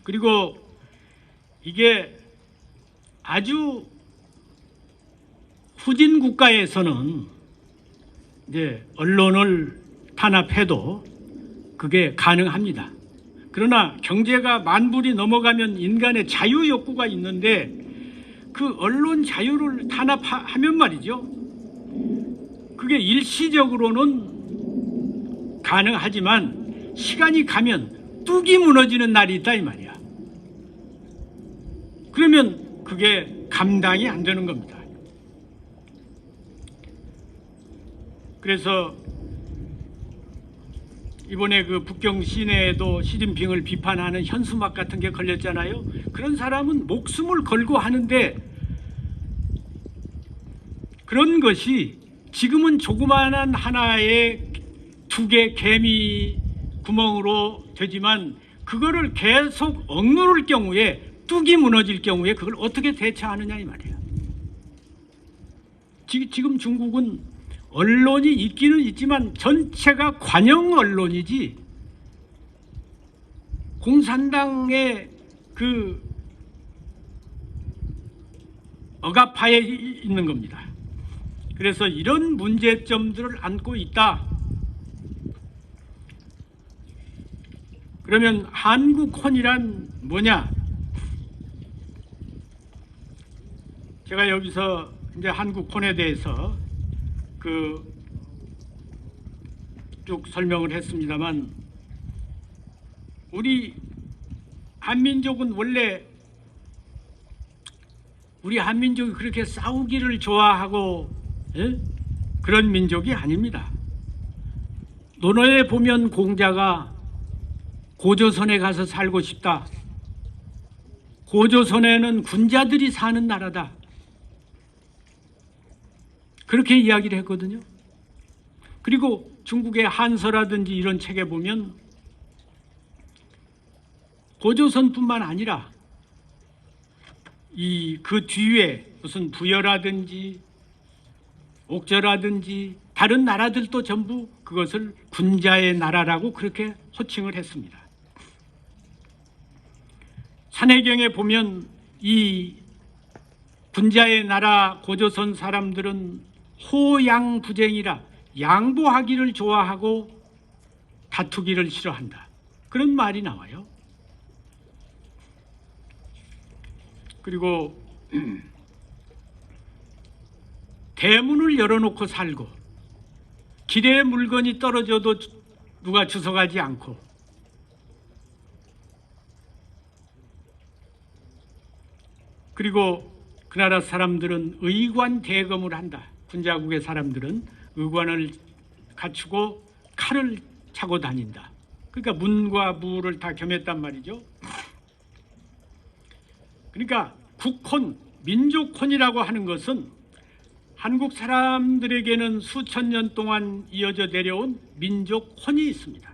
그리고 이게 아주 후진 국가에서는 이제 언론을 탄압해도 그게 가능합니다. 그러나 경제가 만불이 넘어가면 인간의 자유 욕구가 있는데 그 언론 자유를 탄압하면 말이죠. 그게 일시적으로는 가능하지만 시간이 가면 뚝이 무너지는 날이 있다 이 말이야. 그러면 그게 감당이 안 되는 겁니다. 그래서 이번에 그 북경 시내에도 시진핑을 비판하는 현수막 같은 게 걸렸잖아요. 그런 사람은 목숨을 걸고 하는데 그런 것이 지금은 조그마한 하나의 두 개 개미 구멍으로 되지만 그거를 계속 억누를 경우에 뚝이 무너질 경우에 그걸 어떻게 대처하느냐 이 말이에요. 지금 중국은 언론이 있기는 있지만 전체가 관영 언론이지 공산당의 그 억압하에 있는 겁니다. 그래서 이런 문제점들을 안고 있다. 그러면 한국혼이란 뭐냐? 제가 여기서 이제 한국혼에 대해서 쭉 설명을 했습니다만 우리 한민족은 원래 우리 한민족이 그렇게 싸우기를 좋아하고 그런 민족이 아닙니다. 논어에 보면 공자가 고조선에 가서 살고 싶다. 고조선에는 군자들이 사는 나라다. 그렇게 이야기를 했거든요. 그리고 중국의 한서라든지 이런 책에 보면 고조선뿐만 아니라 그 뒤에 무슨 부여라든지 옥저라든지 다른 나라들도 전부 그것을 군자의 나라라고 그렇게 호칭을 했습니다. 산해경에 보면 이 군자의 나라 고조선 사람들은 호양부쟁이라 양보하기를 좋아하고 다투기를 싫어한다. 그런 말이 나와요. 그리고 대문을 열어놓고 살고 길에 물건이 떨어져도 누가 주워가지 않고 그리고 그 나라 사람들은 의관 대검을 한다. 군자국의 사람들은 의관을 갖추고 칼을 차고 다닌다. 그러니까 문과 무를 다 겸했단 말이죠. 그러니까 국혼, 민족혼이라고 하는 것은 한국 사람들에게는 수천 년 동안 이어져 내려온 민족혼이 있습니다.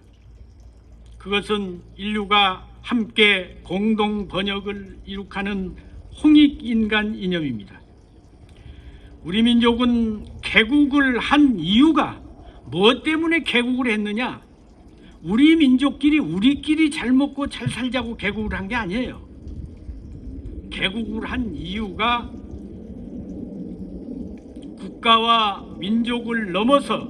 그것은 인류가 함께 공동 번역을 이룩하는 홍익인간 이념입니다. 우리 민족은 개국을 한 이유가 무엇 때문에 개국을 했느냐? 우리 민족끼리 우리끼리 잘 먹고 잘 살자고 개국을 한 게 아니에요. 개국을 한 이유가 국가와 민족을 넘어서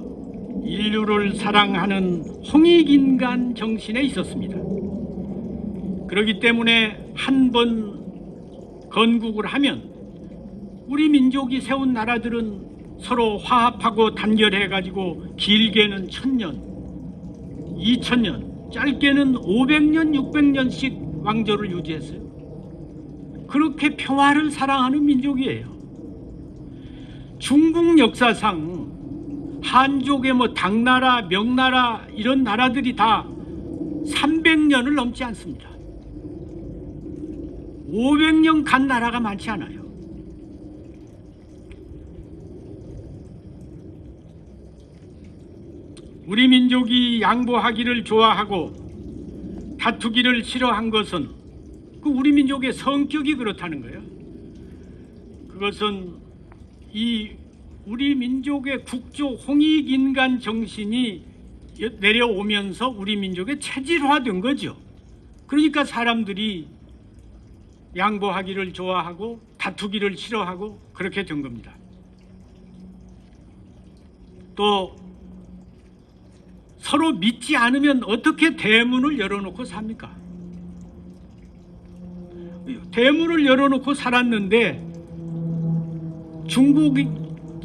인류를 사랑하는 홍익인간 정신에 있었습니다. 그렇기 때문에 한 번 건국을 하면 우리 민족이 세운 나라들은 서로 화합하고 단결해가지고 길게는 1000년, 2000년, 짧게는 500년, 600년씩 왕조를 유지했어요. 그렇게 평화를 사랑하는 민족이에요. 중국 역사상 한족의 당나라, 명나라 이런 나라들이 다 300년을 넘지 않습니다. 500년 간 나라가 많지 않아요. 우리 민족이 양보하기를 좋아하고 다투기를 싫어한 것은 그 우리 민족의 성격이 그렇다는 거예요. 그것은 이 우리 민족의 국조 홍익인간 정신이 내려오면서 우리 민족의 체질화된 거죠. 그러니까 사람들이 양보하기를 좋아하고 다투기를 싫어하고 그렇게 된 겁니다. 또 서로 믿지 않으면 어떻게 대문을 열어놓고 삽니까? 대문을 열어놓고 살았는데 중국이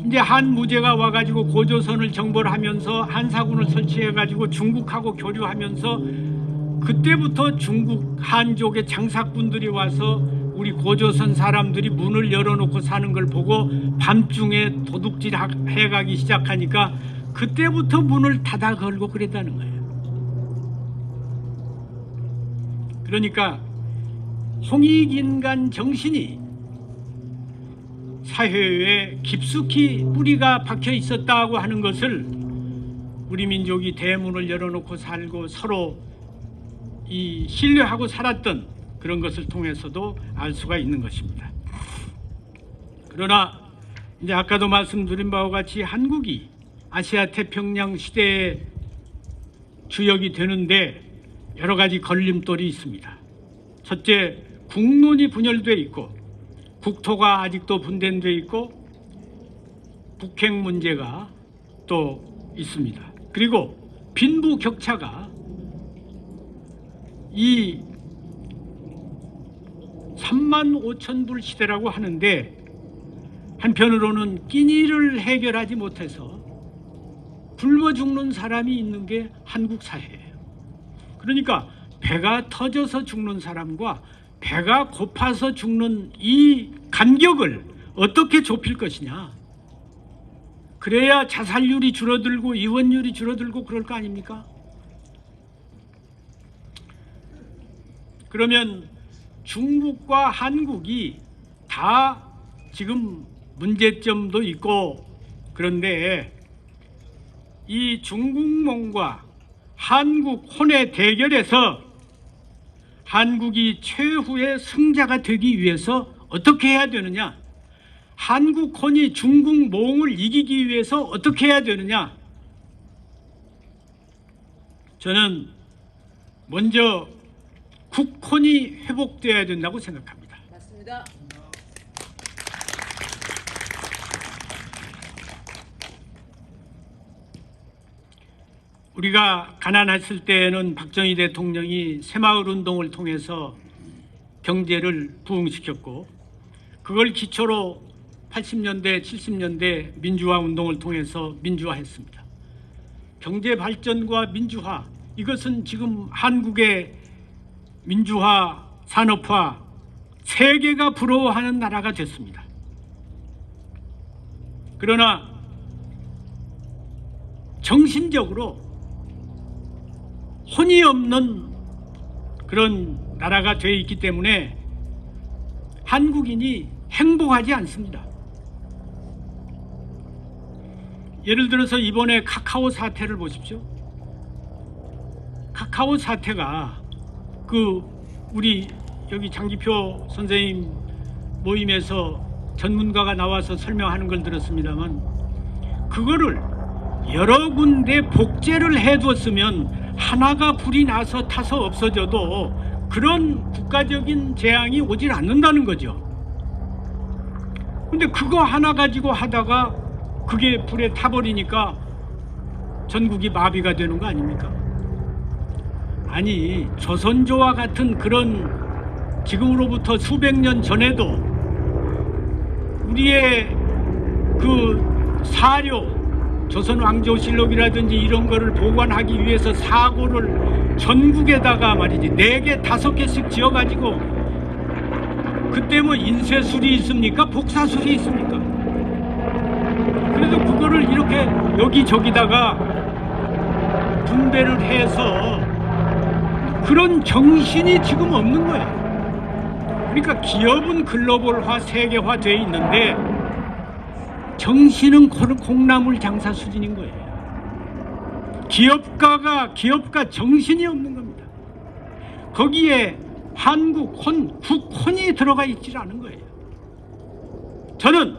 이제 한무제가 와가지고 고조선을 정벌 하면서 한사군을 설치해가지고 중국하고 교류하면서 그때부터 중국 한족의 장사꾼들이 와서 우리 고조선 사람들이 문을 열어놓고 사는 걸 보고 밤중에 도둑질 해가기 시작하니까 그때부터 문을 닫아 걸고 그랬다는 거예요. 그러니까 홍익인간 정신이 사회에 깊숙이 뿌리가 박혀 있었다고 하는 것을 우리 민족이 대문을 열어놓고 살고 서로 신뢰하고 살았던 그런 것을 통해서도 알 수가 있는 것입니다. 그러나 이제 아까도 말씀드린 바와 같이 한국이 아시아 태평양 시대의 주역이 되는데 여러 가지 걸림돌이 있습니다. 첫째, 국론이 분열되어 있고 국토가 아직도 분단되어 있고 북핵 문제가 또 있습니다. 그리고 빈부격차가 이 35,000불 시대라고 하는데 한편으로는 끼니를 해결하지 못해서 굶어 죽는 사람이 있는 게 한국 사회예요. 그러니까 배가 터져서 죽는 사람과 배가 고파서 죽는 이 간격을 어떻게 좁힐 것이냐. 그래야 자살률이 줄어들고 이혼율이 줄어들고 그럴 거 아닙니까? 그러면 중국과 한국이 다 지금 문제점도 있고 그런데 이 중국몽과 한국 혼의 대결에서 한국이 최후의 승자가 되기 위해서 어떻게 해야 되느냐? 한국 혼이 중국 몽을 이기기 위해서 어떻게 해야 되느냐? 저는 먼저 국혼이 회복되어야 된다고 생각합니다. 맞습니다. 우리가 가난했을 때에는 박정희 대통령이 새마을 운동을 통해서 경제를 부흥시켰고 그걸 기초로 80년대, 70년대 민주화 운동을 통해서 민주화했습니다. 경제 발전과 민주화, 이것은 지금 한국의 민주화, 산업화, 세계가 부러워하는 나라가 됐습니다. 그러나 정신적으로 혼이 없는 그런 나라가 되어 있기 때문에 한국인이 행복하지 않습니다. 예를 들어서 이번에 카카오 사태를 보십시오. 카카오 사태가 우리 여기 장기표 선생님 모임에서 전문가가 나와서 설명하는 걸 들었습니다만 그거를 여러 군데 복제를 해뒀으면 하나가 불이 나서 타서 없어져도 그런 국가적인 재앙이 오질 않는다는 거죠. 근데 그거 하나 가지고 하다가 그게 불에 타버리니까 전국이 마비가 되는 거 아닙니까? 아니, 조선조와 같은 그런 지금으로부터 수백 년 전에도 우리의 그 사료, 조선왕조실록이라든지 이런 거를 보관하기 위해서 사고를 전국에다가 말이지 4개, 5개씩 지어가지고 그때 뭐 인쇄술이 있습니까? 복사술이 있습니까? 그래도 그거를 이렇게 여기저기다가 분배를 해서 그런 정신이 지금 없는 거야. 그러니까 기업은 글로벌화, 세계화 돼 있는데 정신은 콩나물 장사 수준인 거예요. 기업가 정신이 없는 겁니다. 거기에 한국 혼, 국혼이 들어가 있질 않은 거예요. 저는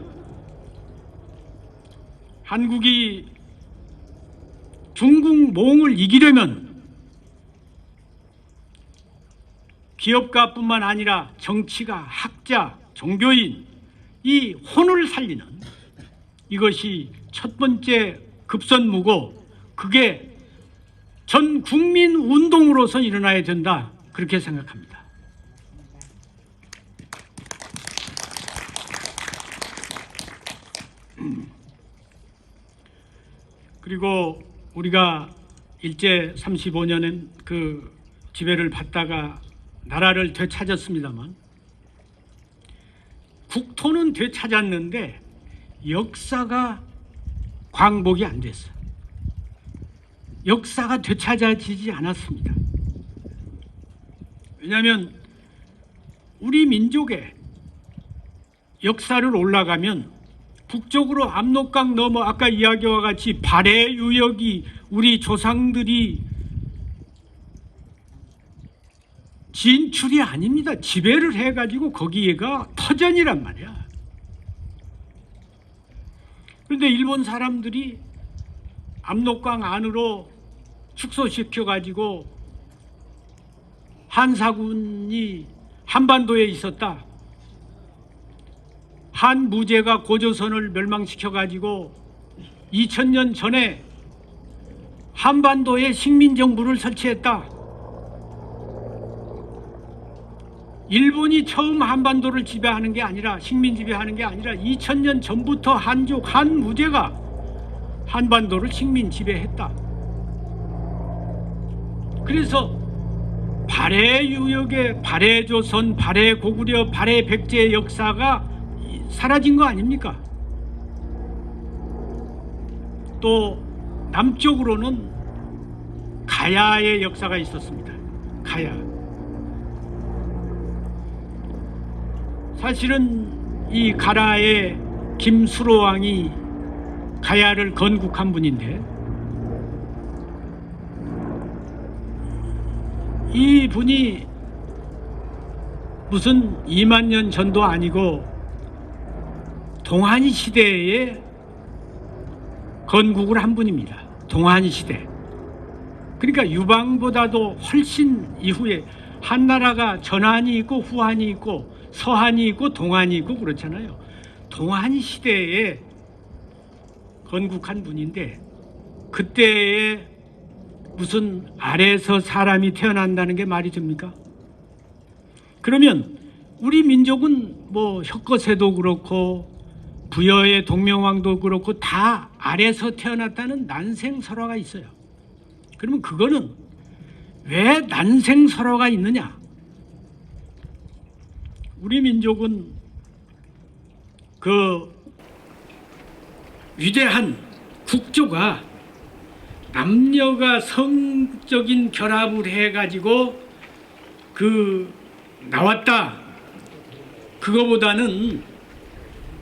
한국이 중국 몽을 이기려면 기업가뿐만 아니라 정치가, 학자, 종교인 이 혼을 살리는 이것이 첫 번째 급선무고 그게 전 국민 운동으로서 일어나야 된다 그렇게 생각합니다. 그리고 우리가 일제 35년은 그 지배를 받다가 나라를 되찾았습니다만 국토는 되찾았는데 역사가 광복이 안 됐어요. 역사가 되찾아지지 않았습니다. 왜냐하면 우리 민족의 역사를 올라가면 북쪽으로 압록강 넘어 아까 이야기와 같이 발해 유역이 우리 조상들이 진출이 아닙니다. 지배를 해가지고 거기가 터전이란 말이야. 그런데 일본 사람들이 압록강 안으로 축소시켜가지고 한사군이 한반도에 있었다. 한 무제가 고조선을 멸망시켜가지고 2000년 전에 한반도에 식민정부를 설치했다. 일본이 처음 한반도를 지배하는 게 아니라 식민 지배하는 게 아니라 2000년 전부터 한족 한 무제가 한반도를 식민 지배했다. 그래서 발해 유역의 발해 조선, 발해 고구려, 발해 백제의 역사가 사라진 거 아닙니까? 또 남쪽으로는 가야의 역사가 있었습니다. 가야. 사실은 이 가라의 김수로왕이 가야를 건국한 분인데 이 분이 무슨 2만 년 전도 아니고 동한이 시대에 건국을 한 분입니다. 동한이 시대. 그러니까 유방보다도 훨씬 이후에 한나라가 전한이 있고 후한이 있고 서한이 있고 동한이 있고 그렇잖아요. 동한이 시대에 건국한 분인데 그때에 무슨 아래에서 사람이 태어난다는 게 말이 됩니까? 그러면 우리 민족은 뭐 혁거세도 그렇고 부여의 동명왕도 그렇고 다 아래에서 태어났다는 난생설화가 있어요. 그러면 그거는 왜 난생설화가 있느냐? 우리 민족은 그 위대한 국조가 남녀가 성적인 결합을 해가지고 그 나왔다. 그거보다는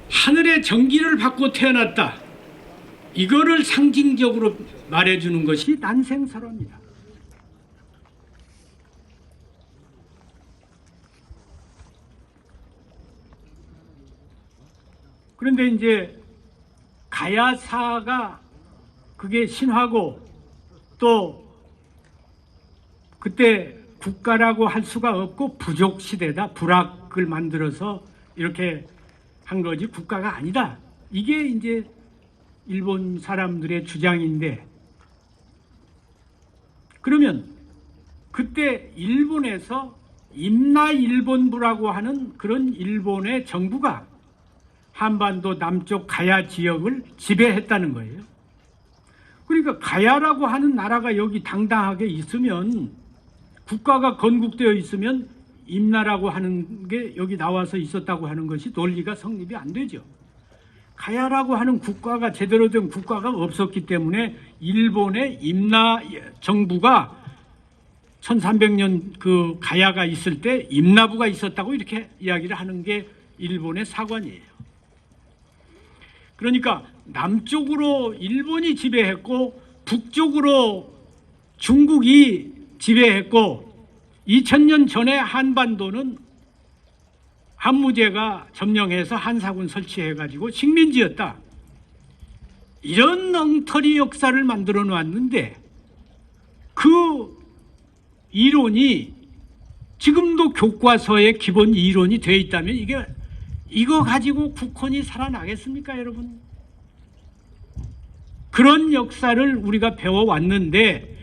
하늘의 전기를 받고 태어났다. 이거를 상징적으로 말해주는 것이 난생설화입니다. 그런데 이제 가야사가 그게 신화고 또 그때 국가라고 할 수가 없고 부족 시대다. 부락을 만들어서 이렇게 한 거지 국가가 아니다. 이게 이제 일본 사람들의 주장인데 그러면 그때 일본에서 임나일본부라고 하는 그런 일본의 정부가 한반도 남쪽 가야 지역을 지배했다는 거예요. 그러니까 가야라고 하는 나라가 여기 당당하게 있으면 국가가 건국되어 있으면 임나라고 하는 게 여기 나와서 있었다고 하는 것이 논리가 성립이 안 되죠. 가야라고 하는 국가가 제대로 된 국가가 없었기 때문에 일본의 임나 정부가 1300년 그 가야가 있을 때 임나부가 있었다고 이렇게 이야기를 하는 게 일본의 사관이에요. 그러니까 남쪽으로 일본이 지배했고 북쪽으로 중국이 지배했고 2000년 전에 한반도는 한무제가 점령해서 한사군 설치해가지고 식민지였다. 이런 엉터리 역사를 만들어 놨는데 그 이론이 지금도 교과서의 기본 이론이 돼 있다면 이거 가지고 국헌이 살아나겠습니까, 여러분? 그런 역사를 우리가 배워왔는데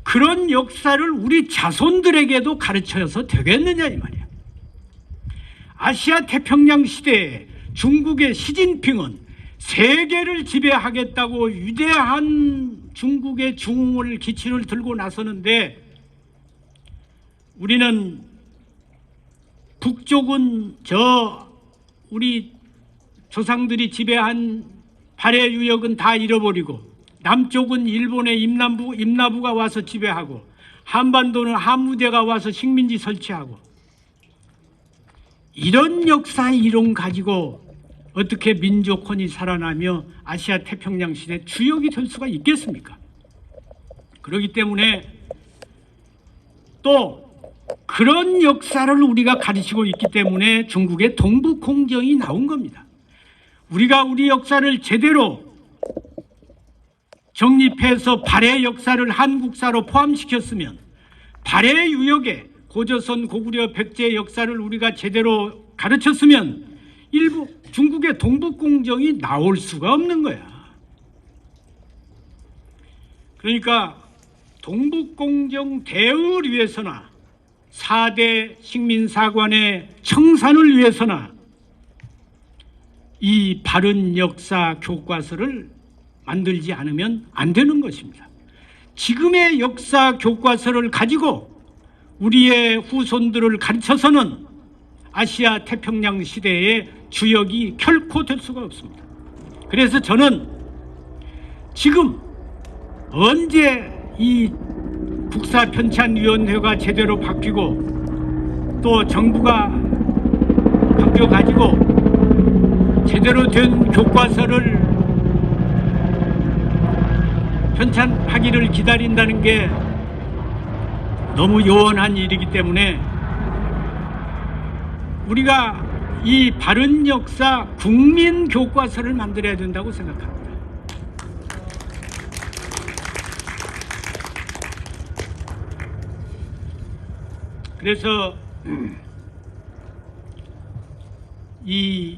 그런 역사를 우리 자손들에게도 가르쳐서 되겠느냐 이 말이야. 아시아 태평양 시대에 중국의 시진핑은 세계를 지배하겠다고 위대한 중국의 중흥을 기치를 들고 나서는데 우리는 북쪽은 우리 조상들이 지배한 발해 유역은 다 잃어버리고 남쪽은 일본의 임나부가 와서 지배하고 한반도는 한무제가 와서 식민지 설치하고 이런 역사 이론 가지고 어떻게 민족혼이 살아나며 아시아 태평양 시대 주역이 될 수가 있겠습니까? 그렇기 때문에 또 그런 역사를 우리가 가르치고 있기 때문에 중국의 동북공정이 나온 겁니다. 우리가 우리 역사를 제대로 정립해서 발해 역사를 한국사로 포함시켰으면 발해 유역에 고조선, 고구려, 백제 역사를 우리가 제대로 가르쳤으면 일부 중국의 동북공정이 나올 수가 없는 거야. 그러니까 동북공정 대응을 위해서나 4대 식민사관의 청산을 위해서나 이 바른 역사 교과서를 만들지 않으면 안 되는 것입니다. 지금의 역사 교과서를 가지고 우리의 후손들을 가르쳐서는 아시아 태평양 시대의 주역이 결코 될 수가 없습니다. 그래서 저는 지금 언제 이 국사편찬위원회가 제대로 바뀌고 또 정부가 바뀌어가지고 제대로 된 교과서를 편찬하기를 기다린다는 게 너무 요원한 일이기 때문에 우리가 이 바른 역사 국민 교과서를 만들어야 된다고 생각합니다. 그래서 이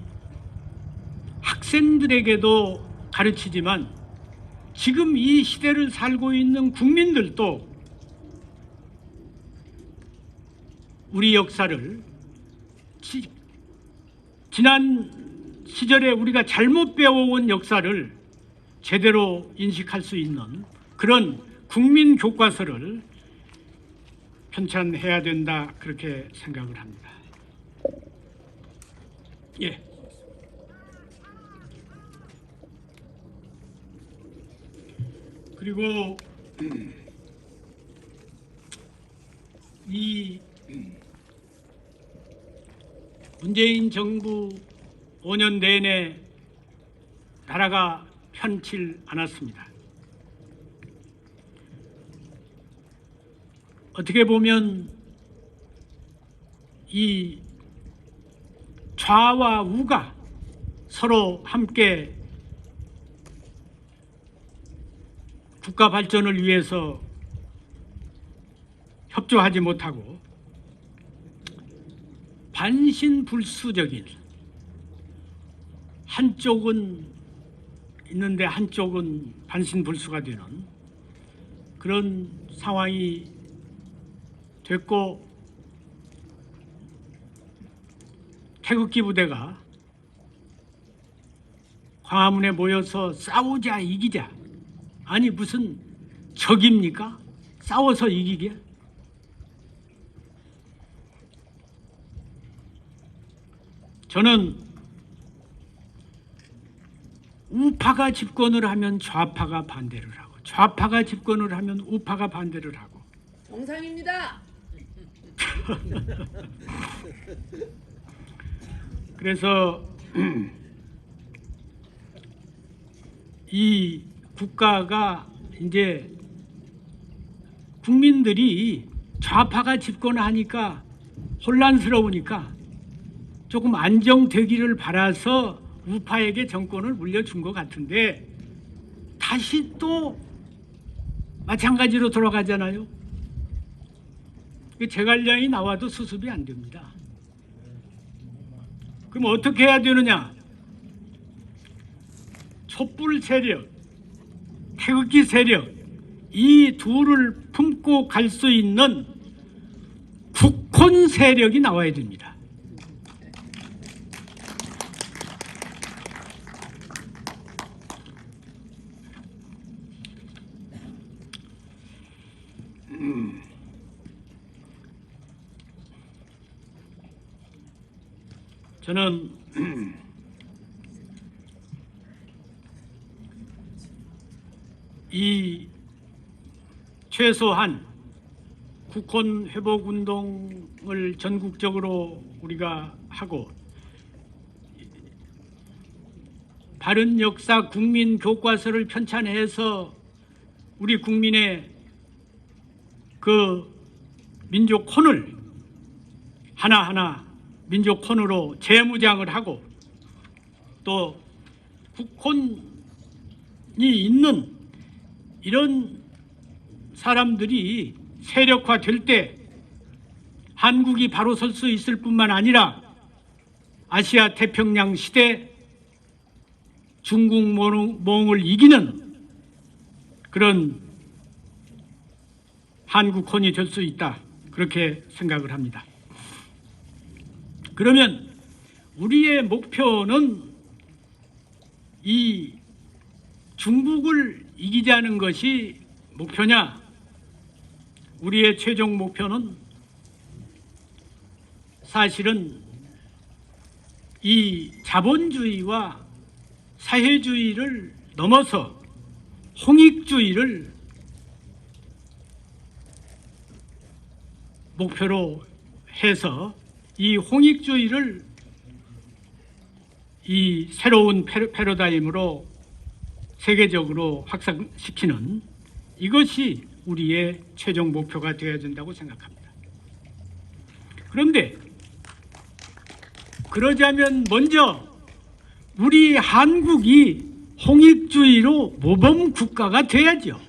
학생들에게도 가르치지만 지금 이 시대를 살고 있는 국민들도 우리 역사를 지난 시절에 우리가 잘못 배워온 역사를 제대로 인식할 수 있는 그런 국민 교과서를 편찬해야 된다, 그렇게 생각을 합니다. 예. 그리고 이 문재인 정부 5년 내내 나라가 편치 않았습니다. 어떻게 보면 이 좌와 우가 서로 함께 국가 발전을 위해서 협조하지 못하고 반신불수적인, 한쪽은 있는데 한쪽은 반신불수가 되는 그런 상황이 됐고, 태극기 부대가 광화문에 모여서 싸우자 이기자, 아니 무슨 적입니까? 싸워서 이기게? 저는 우파가 집권을 하면 좌파가 반대를 하고, 좌파가 집권을 하면 우파가 반대를 하고. 정상입니다. 그래서 이 국가가 이제 국민들이 좌파가 집권하니까 혼란스러우니까 조금 안정되기를 바라서 우파에게 정권을 물려준 것 같은데 다시 또 마찬가지로 돌아가잖아요. 제갈량이 나와도 수습이 안 됩니다. 그럼 어떻게 해야 되느냐? 촛불 세력, 태극기 세력, 이 둘을 품고 갈 수 있는 국혼 세력이 나와야 됩니다. 저는 이 최소한 국혼 회복 운동을 전국적으로 우리가 하고 바른 역사 국민 교과서를 편찬해서 우리 국민의 그 민족혼을 하나하나 민족혼으로 재무장을 하고 또 국혼이 있는 이런 사람들이 세력화될 때 한국이 바로 설 수 있을 뿐만 아니라 아시아 태평양 시대 중국 몽을 이기는 그런 한국혼이 될 수 있다, 그렇게 생각을 합니다. 그러면 우리의 목표는 이 중국을 이기자는 것이 목표냐? 우리의 최종 목표는 사실은 이 자본주의와 사회주의를 넘어서 홍익주의를 목표로 해서 이 홍익주의를 이 새로운 패러다임으로 세계적으로 확산시키는, 이것이 우리의 최종 목표가 되어야 된다고 생각합니다. 그런데 그러자면 먼저 우리 한국이 홍익주의로 모범 국가가 돼야죠.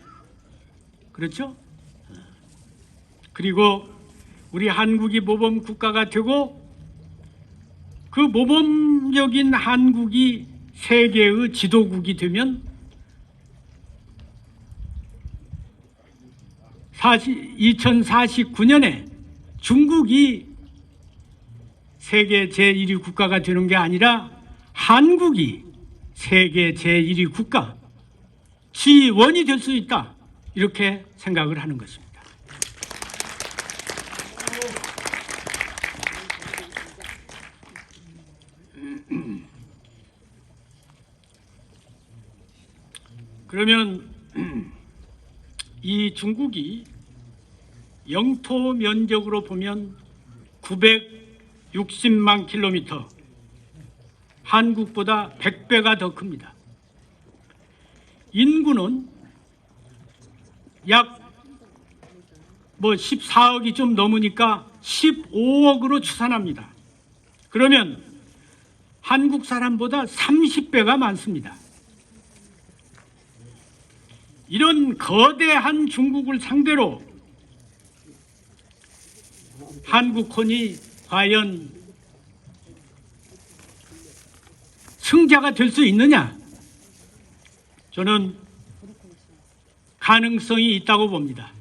그렇죠? 그리고 우리 한국이 모범 국가가 되고 그 모범적인 한국이 세계의 지도국이 되면 2049년에 중국이 세계 제1위 국가가 되는 게 아니라 한국이 세계 제1위 국가, G1이 될 수 있다. 이렇게 생각을 하는 것입니다. 그러면 이 중국이 영토 면적으로 보면 960만 킬로미터, 한국보다 100배가 더 큽니다. 인구는 약 14억이 좀 넘으니까 15억으로 추산합니다. 그러면 한국 사람보다 30배가 많습니다. 이런 거대한 중국을 상대로 한국콘이 과연 승자가 될 수 있느냐? 저는 가능성이 있다고 봅니다.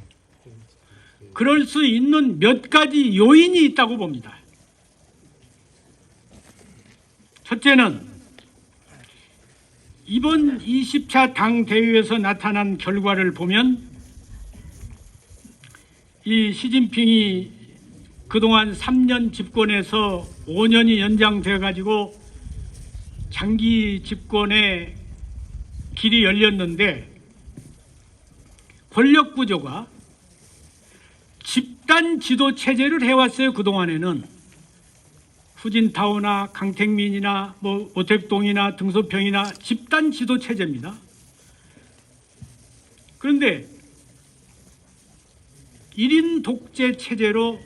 그럴 수 있는 몇 가지 요인이 있다고 봅니다. 첫째는 이번 20차 당대회에서 나타난 결과를 보면 이 시진핑이 그동안 3년 집권에서 5년이 연장되어 가지고 장기 집권의 길이 열렸는데 권력 구조가 집단 지도 체제를 해왔어요. 그동안에는 후진타오나 강택민이나 오택동이나 등소평이나 집단 지도 체제입니다. 그런데 1인 독재 체제로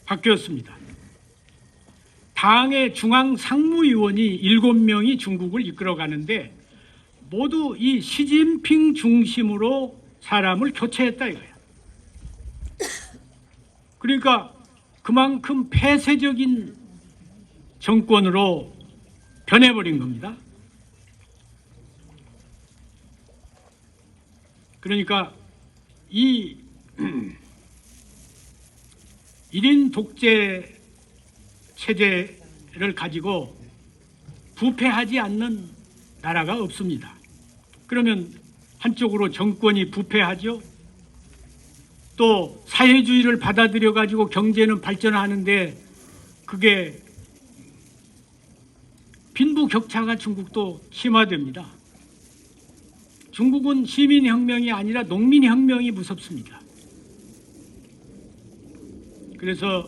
바뀌었습니다. 당의 중앙 상무위원이 7명이 중국을 이끌어가는데 모두 이 시진핑 중심으로 사람을 교체했다 이거예요. 그러니까 그만큼 폐쇄적인 정권으로 변해버린 겁니다. 그러니까 이 1인 독재 체제를 가지고 부패하지 않는 나라가 없습니다. 그러면 한쪽으로 정권이 부패하죠. 또 사회주의를 받아들여 가지고 경제는 발전하는데 그게 빈부격차가 중국도 심화됩니다. 중국은 시민혁명이 아니라 농민혁명이 무섭습니다. 그래서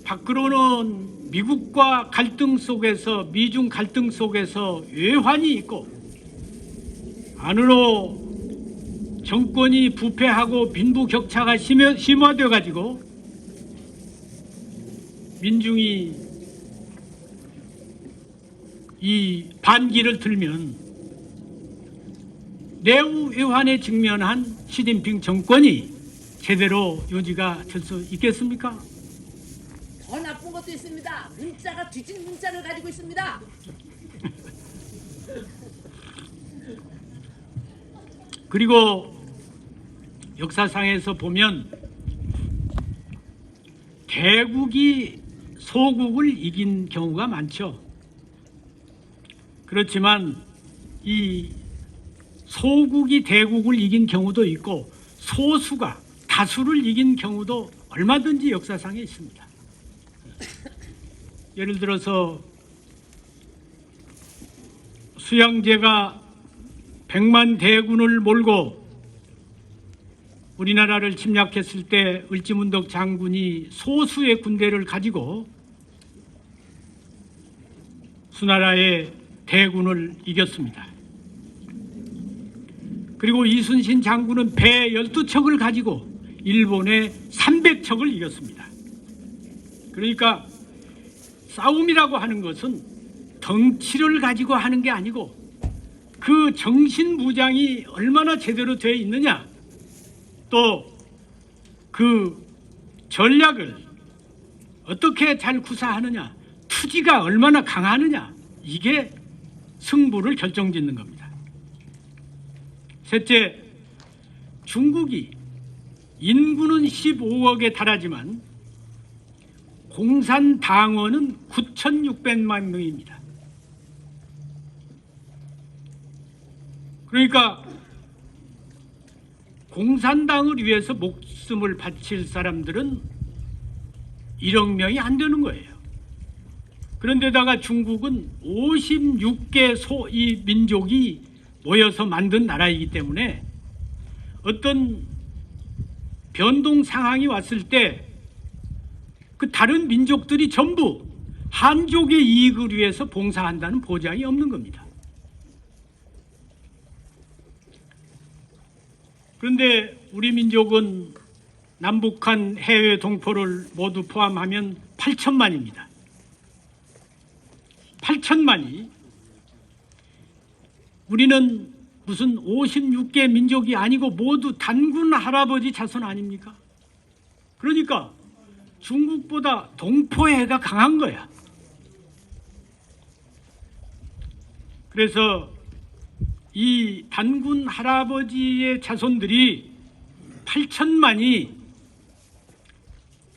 밖으로는 미국과 갈등 속에서 미중 갈등 속에서 외환이 있고 안으로 정권이 부패하고 빈부격차가 심화되어 가지고 민중이 이 반기를 들면 내부 외환에 직면한 시진핑 정권이 제대로 유지가 될 수 있겠습니까? 더 나쁜 것도 있습니다. 문자가 뒤진 문자를 가지고 있습니다. 그리고 역사상에서 보면 대국이 소국을 이긴 경우가 많죠. 그렇지만 이 소국이 대국을 이긴 경우도 있고 소수가 다수를 이긴 경우도 얼마든지 역사상에 있습니다. 예를 들어서 수양제가 100만 대군을 몰고 우리나라를 침략했을 때 을지문덕 장군이 소수의 군대를 가지고 수나라의 대군을 이겼습니다. 그리고 이순신 장군은 배 12척을 가지고 일본의 300척을 이겼습니다. 그러니까 싸움이라고 하는 것은 덩치를 가지고 하는 게 아니고 그 정신무장이 얼마나 제대로 되어 있느냐, 또 그 전략을 어떻게 잘 구사하느냐, 투지가 얼마나 강하느냐, 이게 승부를 결정짓는 겁니다. 셋째, 중국이 인구는 15억에 달하지만 공산당원은 9,600만 명입니다. 그러니까 공산당을 위해서 목숨을 바칠 사람들은 1억 명이 안 되는 거예요. 그런데다가 중국은 56개 소이 민족이 모여서 만든 나라이기 때문에 어떤 변동 상황이 왔을 때 그 다른 민족들이 전부 한족의 이익을 위해서 봉사한다는 보장이 없는 겁니다. 그런데 우리 민족은 남북한 해외 동포를 모두 포함하면 8천만입니다. 8천만이 우리는 무슨 56개 민족이 아니고 모두 단군 할아버지 자손 아닙니까? 그러니까 중국보다 동포애가 강한 거야. 그래서 이 단군 할아버지의 자손들이 8천만이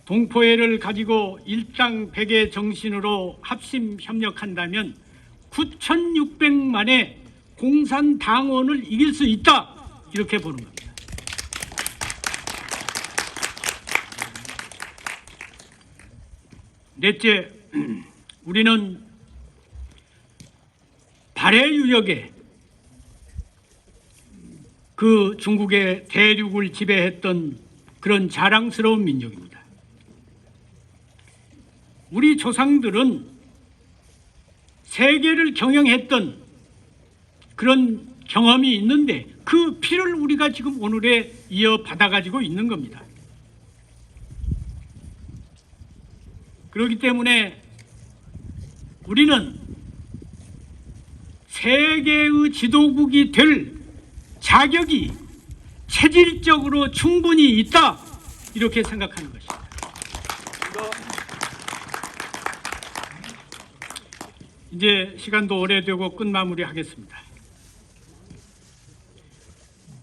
동포애를 가지고 일당 백의 정신으로 합심 협력한다면 9,600만의 공산당원을 이길 수 있다, 이렇게 보는 겁니다. 넷째, 우리는 발해 유역에 그 중국의 대륙을 지배했던 그런 자랑스러운 민족입니다. 우리 조상들은 세계를 경영했던 그런 경험이 있는데 그 피를 우리가 지금 오늘에 이어받아 가지고 있는 겁니다. 그렇기 때문에 우리는 세계의 지도국이 될 자격이 체질적으로 충분히 있다, 이렇게 생각하는 것입니다. 이제 시간도 오래되고 끝마무리 하겠습니다.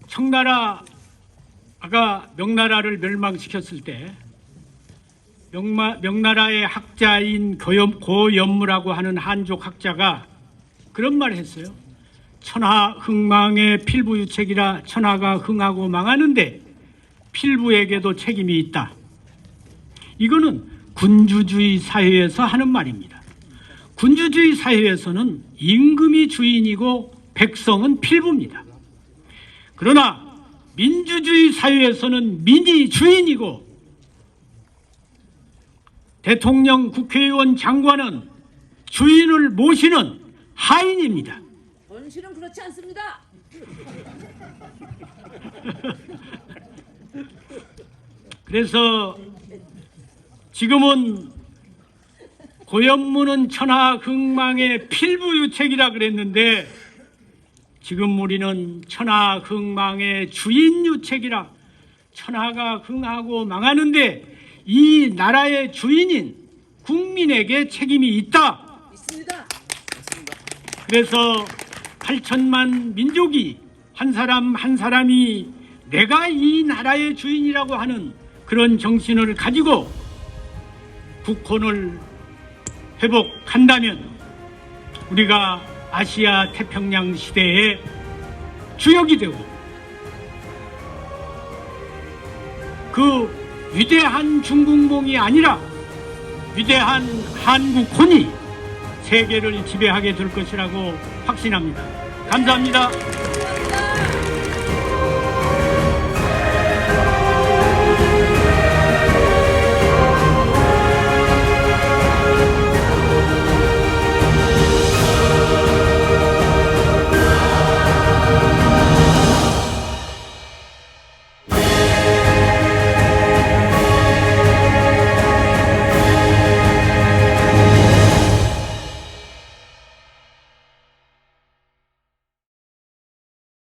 청나라가 명나라를 멸망시켰을 때 명나라의 학자인 고연무라고 하는 한족 학자가 그런 말을 했어요. 천하 흥망의 필부유책이라 천하가 흥하고 망하는데 필부에게도 책임이 있다. 이거는 군주주의 사회에서 하는 말입니다. 군주주의 사회에서는 임금이 주인이고 백성은 필부입니다. 그러나 민주주의 사회에서는 민이 주인이고 대통령, 국회의원, 장관은 주인을 모시는 하인입니다. 현실은 그렇지 않습니다. 그래서 지금은 고연무는 천하 흥망의 필부유책이라 그랬는데 지금 우리는 천하 흥망의 주인유책이라 천하가 흥하고 망하는데 이 나라의 주인인 국민에게 책임이 있다. 있습니다. 그래서 8천만 민족이 한 사람 한 사람이 내가 이 나라의 주인이라고 하는 그런 정신을 가지고 국혼을 회복한다면 우리가 아시아 태평양 시대의 주역이 되고 그 위대한 중국몽이 아니라 위대한 한국혼이 세계를 지배하게 될 것이라고 확신합니다. 감사합니다.